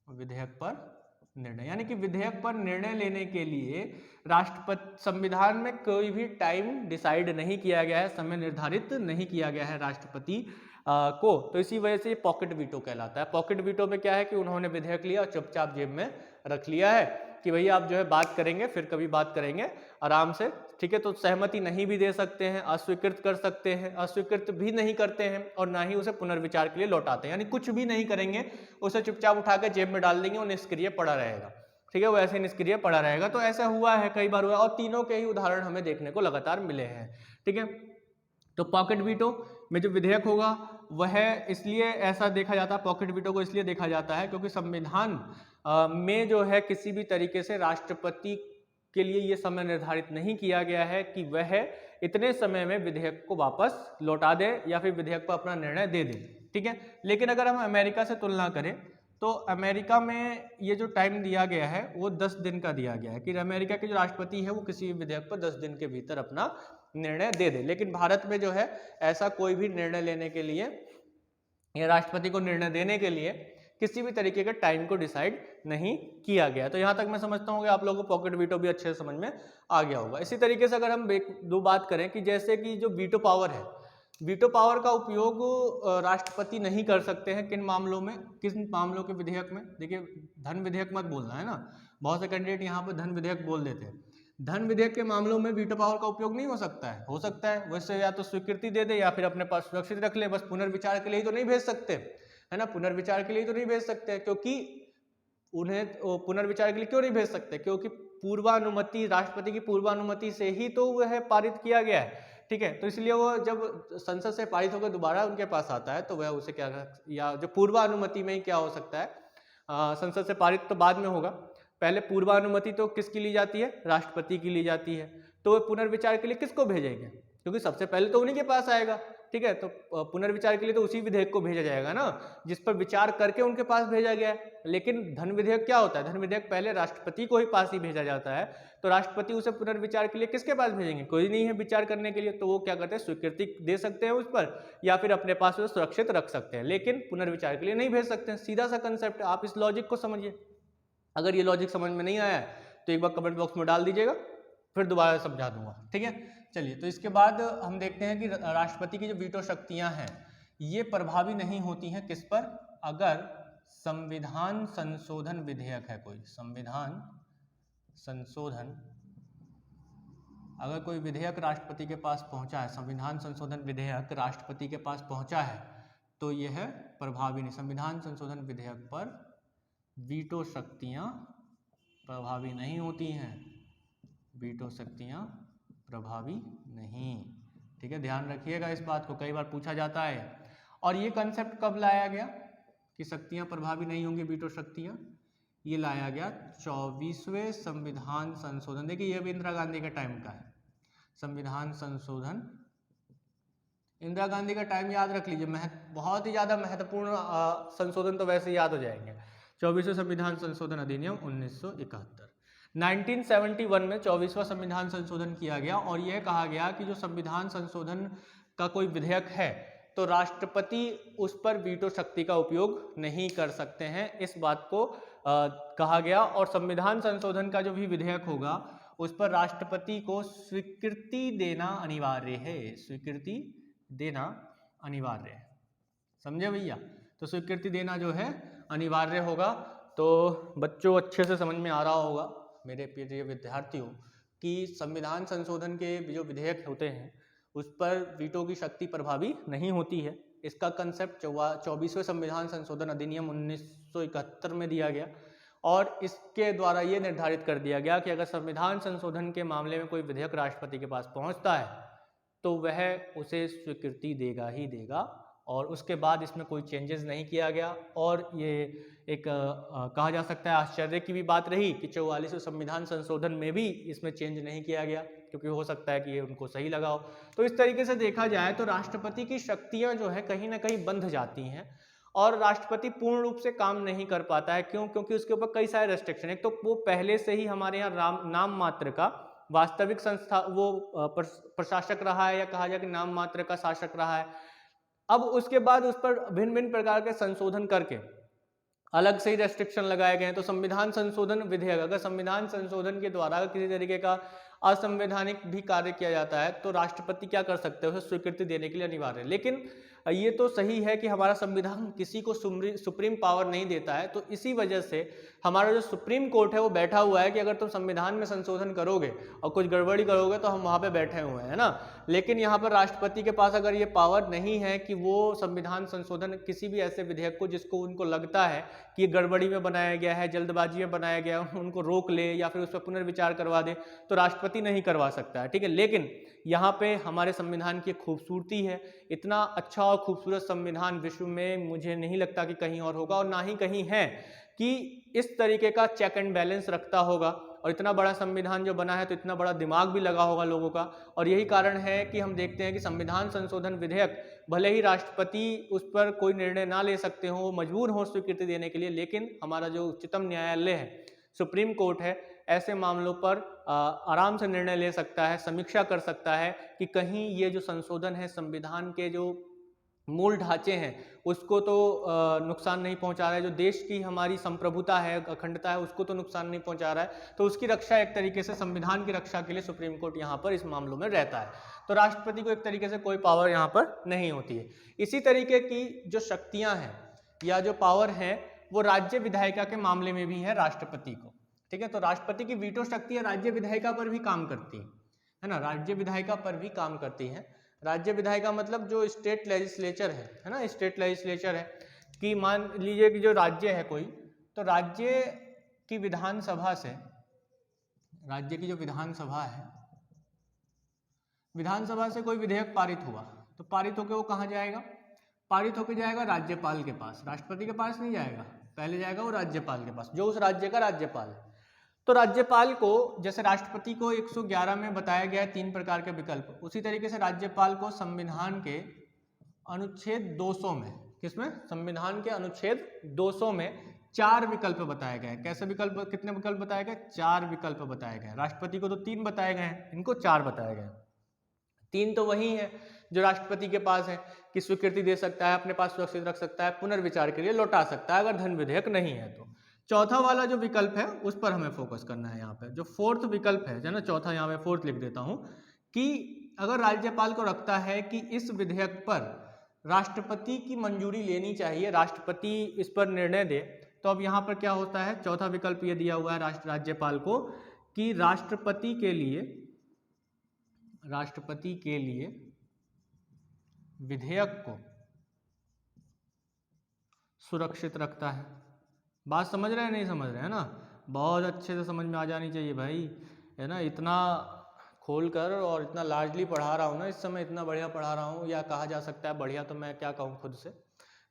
Speaker 1: विधेयक पर निर्णय। यानी कि विधेयक पर निर्णय लेने के लिए राष्ट्रपति, संविधान में कोई भी टाइम डिसाइड नहीं किया गया है, समय निर्धारित नहीं किया गया है राष्ट्रपति को, तो इसी वजह से ये पॉकेट वीटो कहलाता है। पॉकेट वीटो में क्या है कि उन्होंने विधेयक लिया और चुपचाप जेब में रख लिया है कि भैया आप जो है बात करेंगे, फिर कभी बात करेंगे आराम से, ठीक है। तो सहमति नहीं भी दे सकते हैं, अस्वीकृत कर सकते हैं, अस्वीकृत भी नहीं करते हैं, और ना ही उसे पुनर्विचार के लिए लौटाते हैं। यानी कुछ भी नहीं करेंगे, उसे चुपचाप उठा के जेब में डाल देंगे और निष्क्रिय पड़ा रहेगा, ठीक है, वो ऐसे निष्क्रिय पड़ा रहेगा। तो ऐसा हुआ है, कई बार हुआ, और तीनों के ही उदाहरण हमें देखने को लगातार मिले हैं, ठीक है। तो पॉकेट वीटो में जो विधेयक होगा वह इसलिए ऐसा देखा जाता है, पॉकेट वीटो को इसलिए देखा जाता है क्योंकि संविधान में जो है किसी भी तरीके से राष्ट्रपति के लिए ये समय निर्धारित नहीं किया गया है कि वह इतने समय में विधेयक को वापस लौटा दे या फिर विधेयक पर अपना निर्णय दे दे, ठीक है। लेकिन अगर हम अमेरिका से तुलना करें तो अमेरिका में ये जो टाइम दिया गया है वो 10 दिन का दिया गया है कि अमेरिका के जो राष्ट्रपति है वो किसी भी विधेयक पर 10 दिन के भीतर अपना निर्णय दे दे। लेकिन भारत में जो है ऐसा कोई भी निर्णय लेने के लिए या राष्ट्रपति को निर्णय देने के लिए किसी भी तरीके के टाइम को डिसाइड नहीं किया गया। तो यहाँ तक मैं समझता हूँ कि आप लोगों को पॉकेट वीटो भी अच्छे से समझ में आ गया होगा। इसी तरीके से अगर हम दो बात करें कि जैसे कि जो वीटो पावर है, वीटो पावर का उपयोग राष्ट्रपति नहीं कर सकते हैं किन मामलों में, किन मामलों के विधेयक में। देखिए धन विधेयक मत बोलना है ना, बहुत से कैंडिडेट यहाँ पर धन विधेयक बोल देते हैं। धन विधेयक के मामलों में वीटो पावर का उपयोग नहीं हो सकता है, हो सकता है वैसे या तो स्वीकृति दे दे या फिर अपने पास सुरक्षित रख ले, बस पुनर्विचार के लिए ही तो नहीं भेज सकते, है ना, पुनर्विचार के लिए तो नहीं भेज सकते, क्योंकि उन्हें पुनर्विचार के लिए क्यों नहीं भेज सकते, क्योंकि पूर्वानुमति, राष्ट्रपति की पूर्वानुमति से ही तो वह पारित किया गया है, ठीक है। तो इसलिए वो जब संसद से पारित होकर दोबारा उनके पास आता है तो वह उसे क्या, या जो पूर्वानुमति में ही क्या हो सकता है, संसद से पारित तो बाद में होगा, पहले पूर्वानुमति तो किसकी ली जाती है, राष्ट्रपति की ली जाती है। तो वे पुनर्विचार के लिए किसको भेजेंगे, क्योंकि सबसे पहले तो उन्हीं के पास आएगा, ठीक है। तो पुनर्विचार के लिए तो उसी विधेयक को भेजा जाएगा ना जिस पर विचार करके उनके पास भेजा गया है। लेकिन धन विधेयक क्या होता है, धन विधेयक पहले राष्ट्रपति को ही पास ही भेजा जाता है, तो राष्ट्रपति उसे पुनर्विचार के लिए किसके पास भेजेंगे, कोई नहीं है विचार करने के लिए, तो वो क्या करते हैं, स्वीकृति दे सकते हैं उस पर या फिर अपने पास उसे सुरक्षित रख सकते हैं, लेकिन पुनर्विचार के लिए नहीं भेज सकते हैं। सीधा सा कंसेप्ट है, आप इस लॉजिक को समझिए। अगर ये लॉजिक समझ में नहीं आया तो एक बार कमेंट बॉक्स में डाल दीजिएगा, फिर दोबारा समझा दूंगा, ठीक है। चलिए, तो इसके बाद हम देखते हैं कि राष्ट्रपति की जो वीटो शक्तियां हैं ये प्रभावी नहीं होती हैं किस पर, अगर संविधान संशोधन विधेयक है, कोई संविधान संशोधन, अगर कोई विधेयक राष्ट्रपति के पास पहुंचा है, संविधान संशोधन विधेयक राष्ट्रपति के पास पहुंचा है, तो यह प्रभावी नहीं, संविधान संशोधन विधेयक पर वीटो शक्तियां प्रभावी नहीं होती हैं, वीटो शक्तियां प्रभावी नहीं, ठीक है। ध्यान रखिएगा इस बात को, कई बार पूछा जाता है। और ये कंसेप्ट कब लाया गया कि शक्तियां प्रभावी नहीं होंगी, वीटो शक्तियां, ये लाया गया 24वें संविधान संशोधन। देखिए ये भी इंदिरा गांधी के टाइम का है, संविधान संशोधन, इंदिरा गांधी का टाइम याद रख लीजिए, बहुत ही ज़्यादा महत्वपूर्ण संशोधन तो वैसे याद हो जाएंगे। 24वें संविधान संशोधन अधिनियम 1971, 1971 में 24वां संविधान संशोधन किया गया और यह कहा गया कि जो संविधान संशोधन का कोई विधेयक है तो राष्ट्रपति उस पर वीटो शक्ति का उपयोग नहीं कर सकते हैं, इस बात को कहा गया। और संविधान संशोधन का जो भी विधेयक होगा उस पर राष्ट्रपति को स्वीकृति देना अनिवार्य है, स्वीकृति देना अनिवार्य है। समझे भैया? तो स्वीकृति देना जो है अनिवार्य होगा। तो बच्चों अच्छे से समझ में आ रहा होगा मेरे प्रिय विद्यार्थियों कि संविधान संशोधन के जो विधेयक होते हैं उस पर वीटो की शक्ति प्रभावी नहीं होती है। इसका कंसेप्ट 24वें संविधान संशोधन अधिनियम 1971 में दिया गया और इसके द्वारा ये निर्धारित कर दिया गया कि अगर संविधान संशोधन के मामले में कोई विधेयक राष्ट्रपति के पास पहुंचता है तो वह उसे स्वीकृति देगा ही देगा और उसके बाद इसमें कोई चेंजेस नहीं किया गया। और ये एक कहा जा सकता है आश्चर्य की भी बात रही कि 44वें संविधान संशोधन में भी इसमें चेंज नहीं किया गया, क्योंकि हो सकता है कि ये उनको सही लगा हो। तो इस तरीके से देखा जाए तो राष्ट्रपति की शक्तियां जो है कहीं ना कहीं बंध जाती हैं और राष्ट्रपति पूर्ण रूप से काम नहीं कर पाता है। क्यों? क्योंकि उसके ऊपर कई सारे रेस्ट्रिक्शन है। एक तो वो पहले से ही हमारे यहाँ नाम मात्र का वास्तविक संस्था वो प्रशासक रहा है, या कहा जाए कि नाम मात्र का शासक रहा है। अब उसके बाद उस पर भिन्न भिन्न प्रकार के संशोधन करके अलग से ही रेस्ट्रिक्शन लगाए गए हैं। तो संविधान संशोधन विधेयक, अगर संविधान संशोधन के द्वारा किसी तरीके का असंवैधानिक भी कार्य किया जाता है तो राष्ट्रपति क्या कर सकते हैं? उसे स्वीकृति देने के लिए अनिवार्य है। लेकिन ये तो सही है कि हमारा संविधान किसी को सुप्रीम पावर नहीं देता है, तो इसी वजह से हमारा जो सुप्रीम कोर्ट है वो बैठा हुआ है कि अगर तुम संविधान में संशोधन करोगे और कुछ गड़बड़ी करोगे तो हम वहाँ पे बैठे हुए हैं ना। लेकिन यहाँ पर राष्ट्रपति के पास अगर ये पावर नहीं है कि वो संविधान संशोधन किसी भी ऐसे विधेयक को जिसको उनको लगता है कि ये गड़बड़ी में बनाया गया है, जल्दबाजी में बनाया गया है, उनको रोक ले या फिर उस पर पुनर्विचार करवा दे, तो राष्ट्रपति नहीं करवा सकता है। ठीक है, लेकिन यहाँ पे हमारे संविधान की खूबसूरती है। इतना अच्छा और खूबसूरत संविधान विश्व में मुझे नहीं लगता कि कहीं और होगा, और ना ही कहीं है कि इस तरीके का चेक एंड बैलेंस रखता होगा। और इतना बड़ा संविधान जो बना है तो इतना बड़ा दिमाग भी लगा होगा लोगों का। और यही कारण है कि हम देखते हैं कि संविधान संशोधन विधेयक भले ही राष्ट्रपति उस पर कोई निर्णय ना ले सकते हो, वो मजबूर हो स्वीकृति देने के लिए, लेकिन हमारा जो उच्चतम न्यायालय है, सुप्रीम कोर्ट है, ऐसे मामलों पर आराम से निर्णय ले सकता है, समीक्षा कर सकता है कि कहीं ये जो संशोधन है संविधान के जो मूल ढांचे हैं उसको तो नुकसान नहीं पहुंचा रहा है, जो देश की हमारी संप्रभुता है, अखंडता है, उसको तो नुकसान नहीं पहुंचा रहा है। तो उसकी रक्षा एक तरीके से संविधान की रक्षा के लिए सुप्रीम कोर्ट यहाँ पर इस मामलों में रहता है। तो राष्ट्रपति को एक तरीके से कोई पावर यहाँ पर नहीं होती है। इसी तरीके की जो शक्तियाँ हैं या जो पावर है वो राज्य विधायिका के मामले में भी है राष्ट्रपति को। ठीक है, तो राष्ट्रपति की वीटो शक्ति राज्य विधायिका पर भी काम करती है ना, राज्य विधायिका पर भी काम करती है। राज्य विधायिका मतलब जो स्टेट लेजिस्लेचर है ना, स्टेट लेजिस्लेचर है कि मान लीजिए कि जो राज्य है कोई, तो राज्य की विधानसभा से, राज्य की जो विधानसभा है, विधानसभा से कोई विधेयक पारित हुआ तो पारित होकर वो कहाँ जाएगा? पारित होकर जाएगा राज्यपाल के पास, राष्ट्रपति के पास नहीं जाएगा, पहले जाएगा वो राज्यपाल के पास, जो उस राज्य का राज्यपाल है। तो राज्यपाल को, जैसे राष्ट्रपति को 111 में बताया गया है 3 प्रकार के विकल्प, उसी तरीके से राज्यपाल को संविधान के अनुच्छेद 200 में, किसमें? संविधान के अनुच्छेद 200 में 4 विकल्प बताए गए हैं। कैसे विकल्प, कितने विकल्प बताए गए? 4 विकल्प बताए गए। राष्ट्रपति को तो 3 बताए गए हैं, इनको 4 बताए गए। 3 तो वही है जो राष्ट्रपति के पास है कि स्वीकृति दे सकता है, अपने पास सुरक्षित रख सकता है, पुनर्विचार के लिए लौटा सकता है अगर धन विधेयक नहीं है तो। चौथा वाला जो विकल्प है उस पर हमें फोकस करना है। यहाँ पे जो 4th विकल्प है ना, चौथा यहाँ पे 4th लिख देता हूँ कि अगर राज्यपाल को रखता है कि इस विधेयक पर राष्ट्रपति की मंजूरी लेनी चाहिए, राष्ट्रपति इस पर निर्णय दे, तो अब यहाँ पर क्या होता है? चौथा विकल्प ये दिया हुआ है राज्यपाल को कि राष्ट्रपति के लिए विधेयक को सुरक्षित रखता है। बात समझ रहे हैं? नहीं समझ रहे हैं ना? बहुत अच्छे से समझ में आ जानी चाहिए भाई, है ना। इतना खोलकर और इतना लार्जली पढ़ा रहा हूँ ना इस समय, इतना बढ़िया पढ़ा रहा हूँ, या कहा जा सकता है बढ़िया, तो मैं क्या कहूँ खुद से,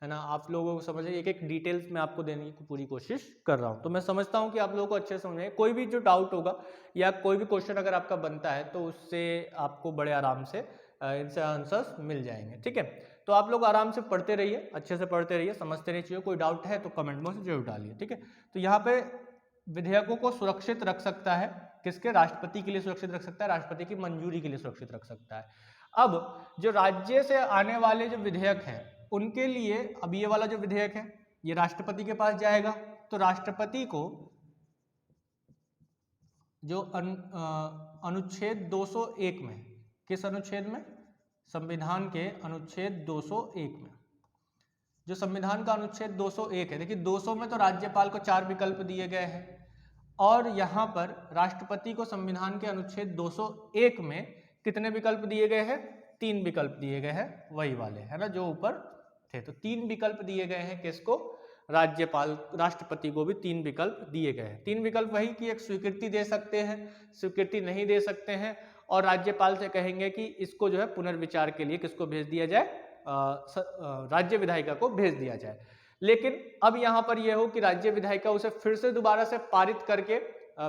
Speaker 1: है ना। आप लोगों को समझ, एक एक डिटेल्स में आपको देने की पूरी कोशिश कर रहा हूँ। तो मैं समझता हूँ कि आप लोगों को अच्छे से समझे। कोई भी जो डाउट होगा या कोई भी क्वेश्चन अगर आपका बनता है तो उससे आपको बड़े आराम से इनसे आंसर्स मिल जाएंगे। ठीक है, तो आप लोग आराम से पढ़ते रहिए, अच्छे से पढ़ते रहिए, समझते रहिए चीज़ों। कोई डाउट है तो कमेंट बॉक्स में जरूर डालिए। ठीक है, तो यहाँ पे विधेयकों को सुरक्षित रख सकता है, किसके? राष्ट्रपति के लिए सुरक्षित रख सकता है, राष्ट्रपति की मंजूरी के लिए सुरक्षित रख सकता है। अब जो राज्य से आने वाले जो विधेयक हैं उनके लिए, अब ये वाला जो विधेयक है ये राष्ट्रपति के पास जाएगा, तो राष्ट्रपति को जो अनुच्छेद 201 में, किस अनुच्छेद में? संविधान के अनुच्छेद 201 में। जो संविधान का अनुच्छेद 201 है, देखिए 200 में तो राज्यपाल को 4 विकल्प दिए गए हैं और यहाँ पर राष्ट्रपति को संविधान के अनुच्छेद 201 में कितने विकल्प दिए गए हैं? 3 विकल्प दिए गए हैं, वही वाले है ना जो ऊपर थे। तो 3 विकल्प दिए गए हैं किसको? राज्यपाल, राष्ट्रपति को भी 3 विकल्प दिए गए हैं। 3 विकल्प वही कि एक स्वीकृति दे सकते हैं, स्वीकृति नहीं दे सकते हैं और राज्यपाल से कहेंगे कि इसको जो है पुनर्विचार के लिए किसको भेज दिया जाए? राज्य विधायिका को भेज दिया जाए। लेकिन अब यहाँ पर यह हो कि राज्य विधायिका उसे फिर से दोबारा से पारित करके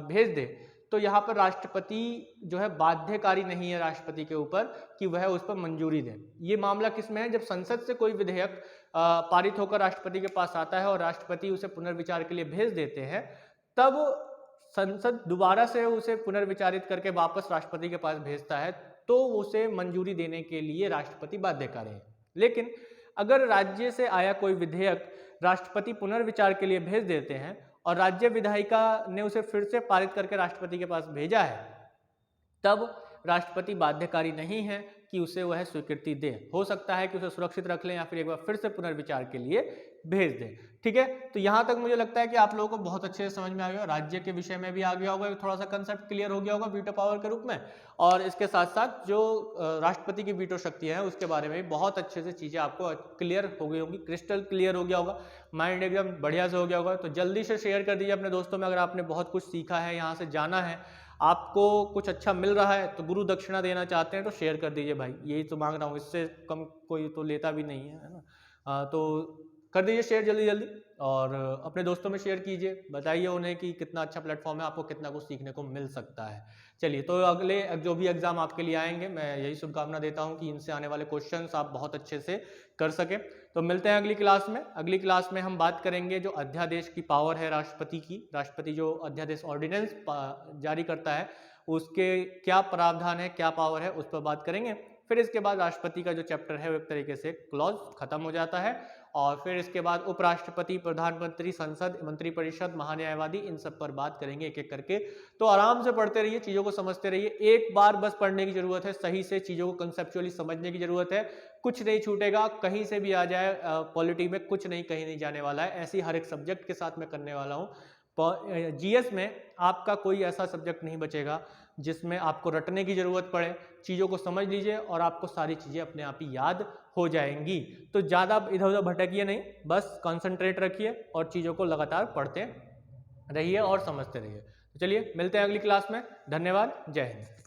Speaker 1: भेज दे, तो यहाँ पर राष्ट्रपति जो है बाध्यकारी नहीं है राष्ट्रपति के ऊपर कि वह उस पर मंजूरी दे। ये मामला किसमें है? जब संसद से कोई विधेयक पारित होकर राष्ट्रपति के पास आता है और राष्ट्रपति उसे पुनर्विचार के लिए भेज देते हैं, तब संसद दोबारा से उसे पुनर्विचारित करके वापस राष्ट्रपति के पास भेजता है, तो उसे मंजूरी देने के लिए राष्ट्रपति बाध्यकारी है। लेकिन अगर राज्य से आया कोई विधेयक राष्ट्रपति पुनर्विचार के लिए भेज देते हैं और राज्य विधायिका ने उसे फिर से पारित करके राष्ट्रपति के पास भेजा है, तब राष्ट्रपति बाध्यकारी नहीं है कि उसे वह स्वीकृति दे। हो सकता है कि उसे सुरक्षित रख लें या फिर एक बार फिर से पुनर्विचार के लिए भेज दें। ठीक है, तो यहाँ तक मुझे लगता है कि आप लोगों को बहुत अच्छे से समझ में आ गया, राज्य के विषय में भी आ गया होगा, थोड़ा सा कंसेप्ट क्लियर हो गया होगा वीटो पावर के रूप में, और इसके साथ साथ जो राष्ट्रपति की वीटो शक्ति है उसके बारे में भी बहुत अच्छे से चीज़ें आपको क्लियर हो गई होंगी, क्रिस्टल क्लियर हो गया होगा, माइंड एकदम बढ़िया से हो गया होगा। तो जल्दी से शेयर कर दीजिए अपने दोस्तों में। अगर आपने बहुत कुछ सीखा है, यहाँ से जाना है, आपको कुछ अच्छा मिल रहा है, तो गुरु दक्षिणा देना चाहते हैं तो शेयर कर दीजिए भाई, यही तो मांग रहा हूँ, इससे कम कोई तो लेता भी नहीं है ना। तो कर दीजिए शेयर जल्दी जल्दी और अपने दोस्तों में शेयर कीजिए, बताइए उन्हें कि कितना अच्छा प्लेटफॉर्म है, आपको कितना कुछ सीखने को मिल सकता है। चलिए, तो अगले जो भी एग्जाम आपके लिए आएंगे, मैं यही शुभकामना देता हूं कि इनसे आने वाले क्वेश्चंस आप बहुत अच्छे से कर सकें। तो मिलते हैं अगली क्लास में। अगली क्लास में हम बात करेंगे जो अध्यादेश की पावर है राष्ट्रपति की, राष्ट्रपति जो अध्यादेश ऑर्डिनेंस जारी करता है उसके क्या प्रावधान है, क्या पावर है, उस पर बात करेंगे। फिर इसके बाद राष्ट्रपति का जो चैप्टर है वो एक तरीके से क्लॉज खत्म हो जाता है और फिर इसके बाद उपराष्ट्रपति, प्रधानमंत्री, संसद, मंत्रिपरिषद, महान्यायवादी, इन सब पर बात करेंगे एक एक करके। तो आराम से पढ़ते रहिए, चीज़ों को समझते रहिए, एक बार बस पढ़ने की जरूरत है, सही से चीज़ों को कंसेप्चुअली समझने की जरूरत है, कुछ नहीं छूटेगा, कहीं से भी आ जाए पॉलिटी में कुछ नहीं, कहीं नहीं जाने वाला है। ऐसी हर एक सब्जेक्ट के साथ मैं करने वाला हूँ। जीएस में आपका कोई ऐसा सब्जेक्ट नहीं बचेगा जिसमें आपको रटने की जरूरत पड़े, चीज़ों को समझ लीजिए और आपको सारी चीज़ें अपने आप ही याद हो जाएंगी। तो ज़्यादा इधर उधर भटकिए नहीं, बस कंसंट्रेट रखिए और चीज़ों को लगातार पढ़ते रहिए और समझते रहिए। तो चलिए मिलते हैं अगली क्लास में। धन्यवाद, जय हिंद।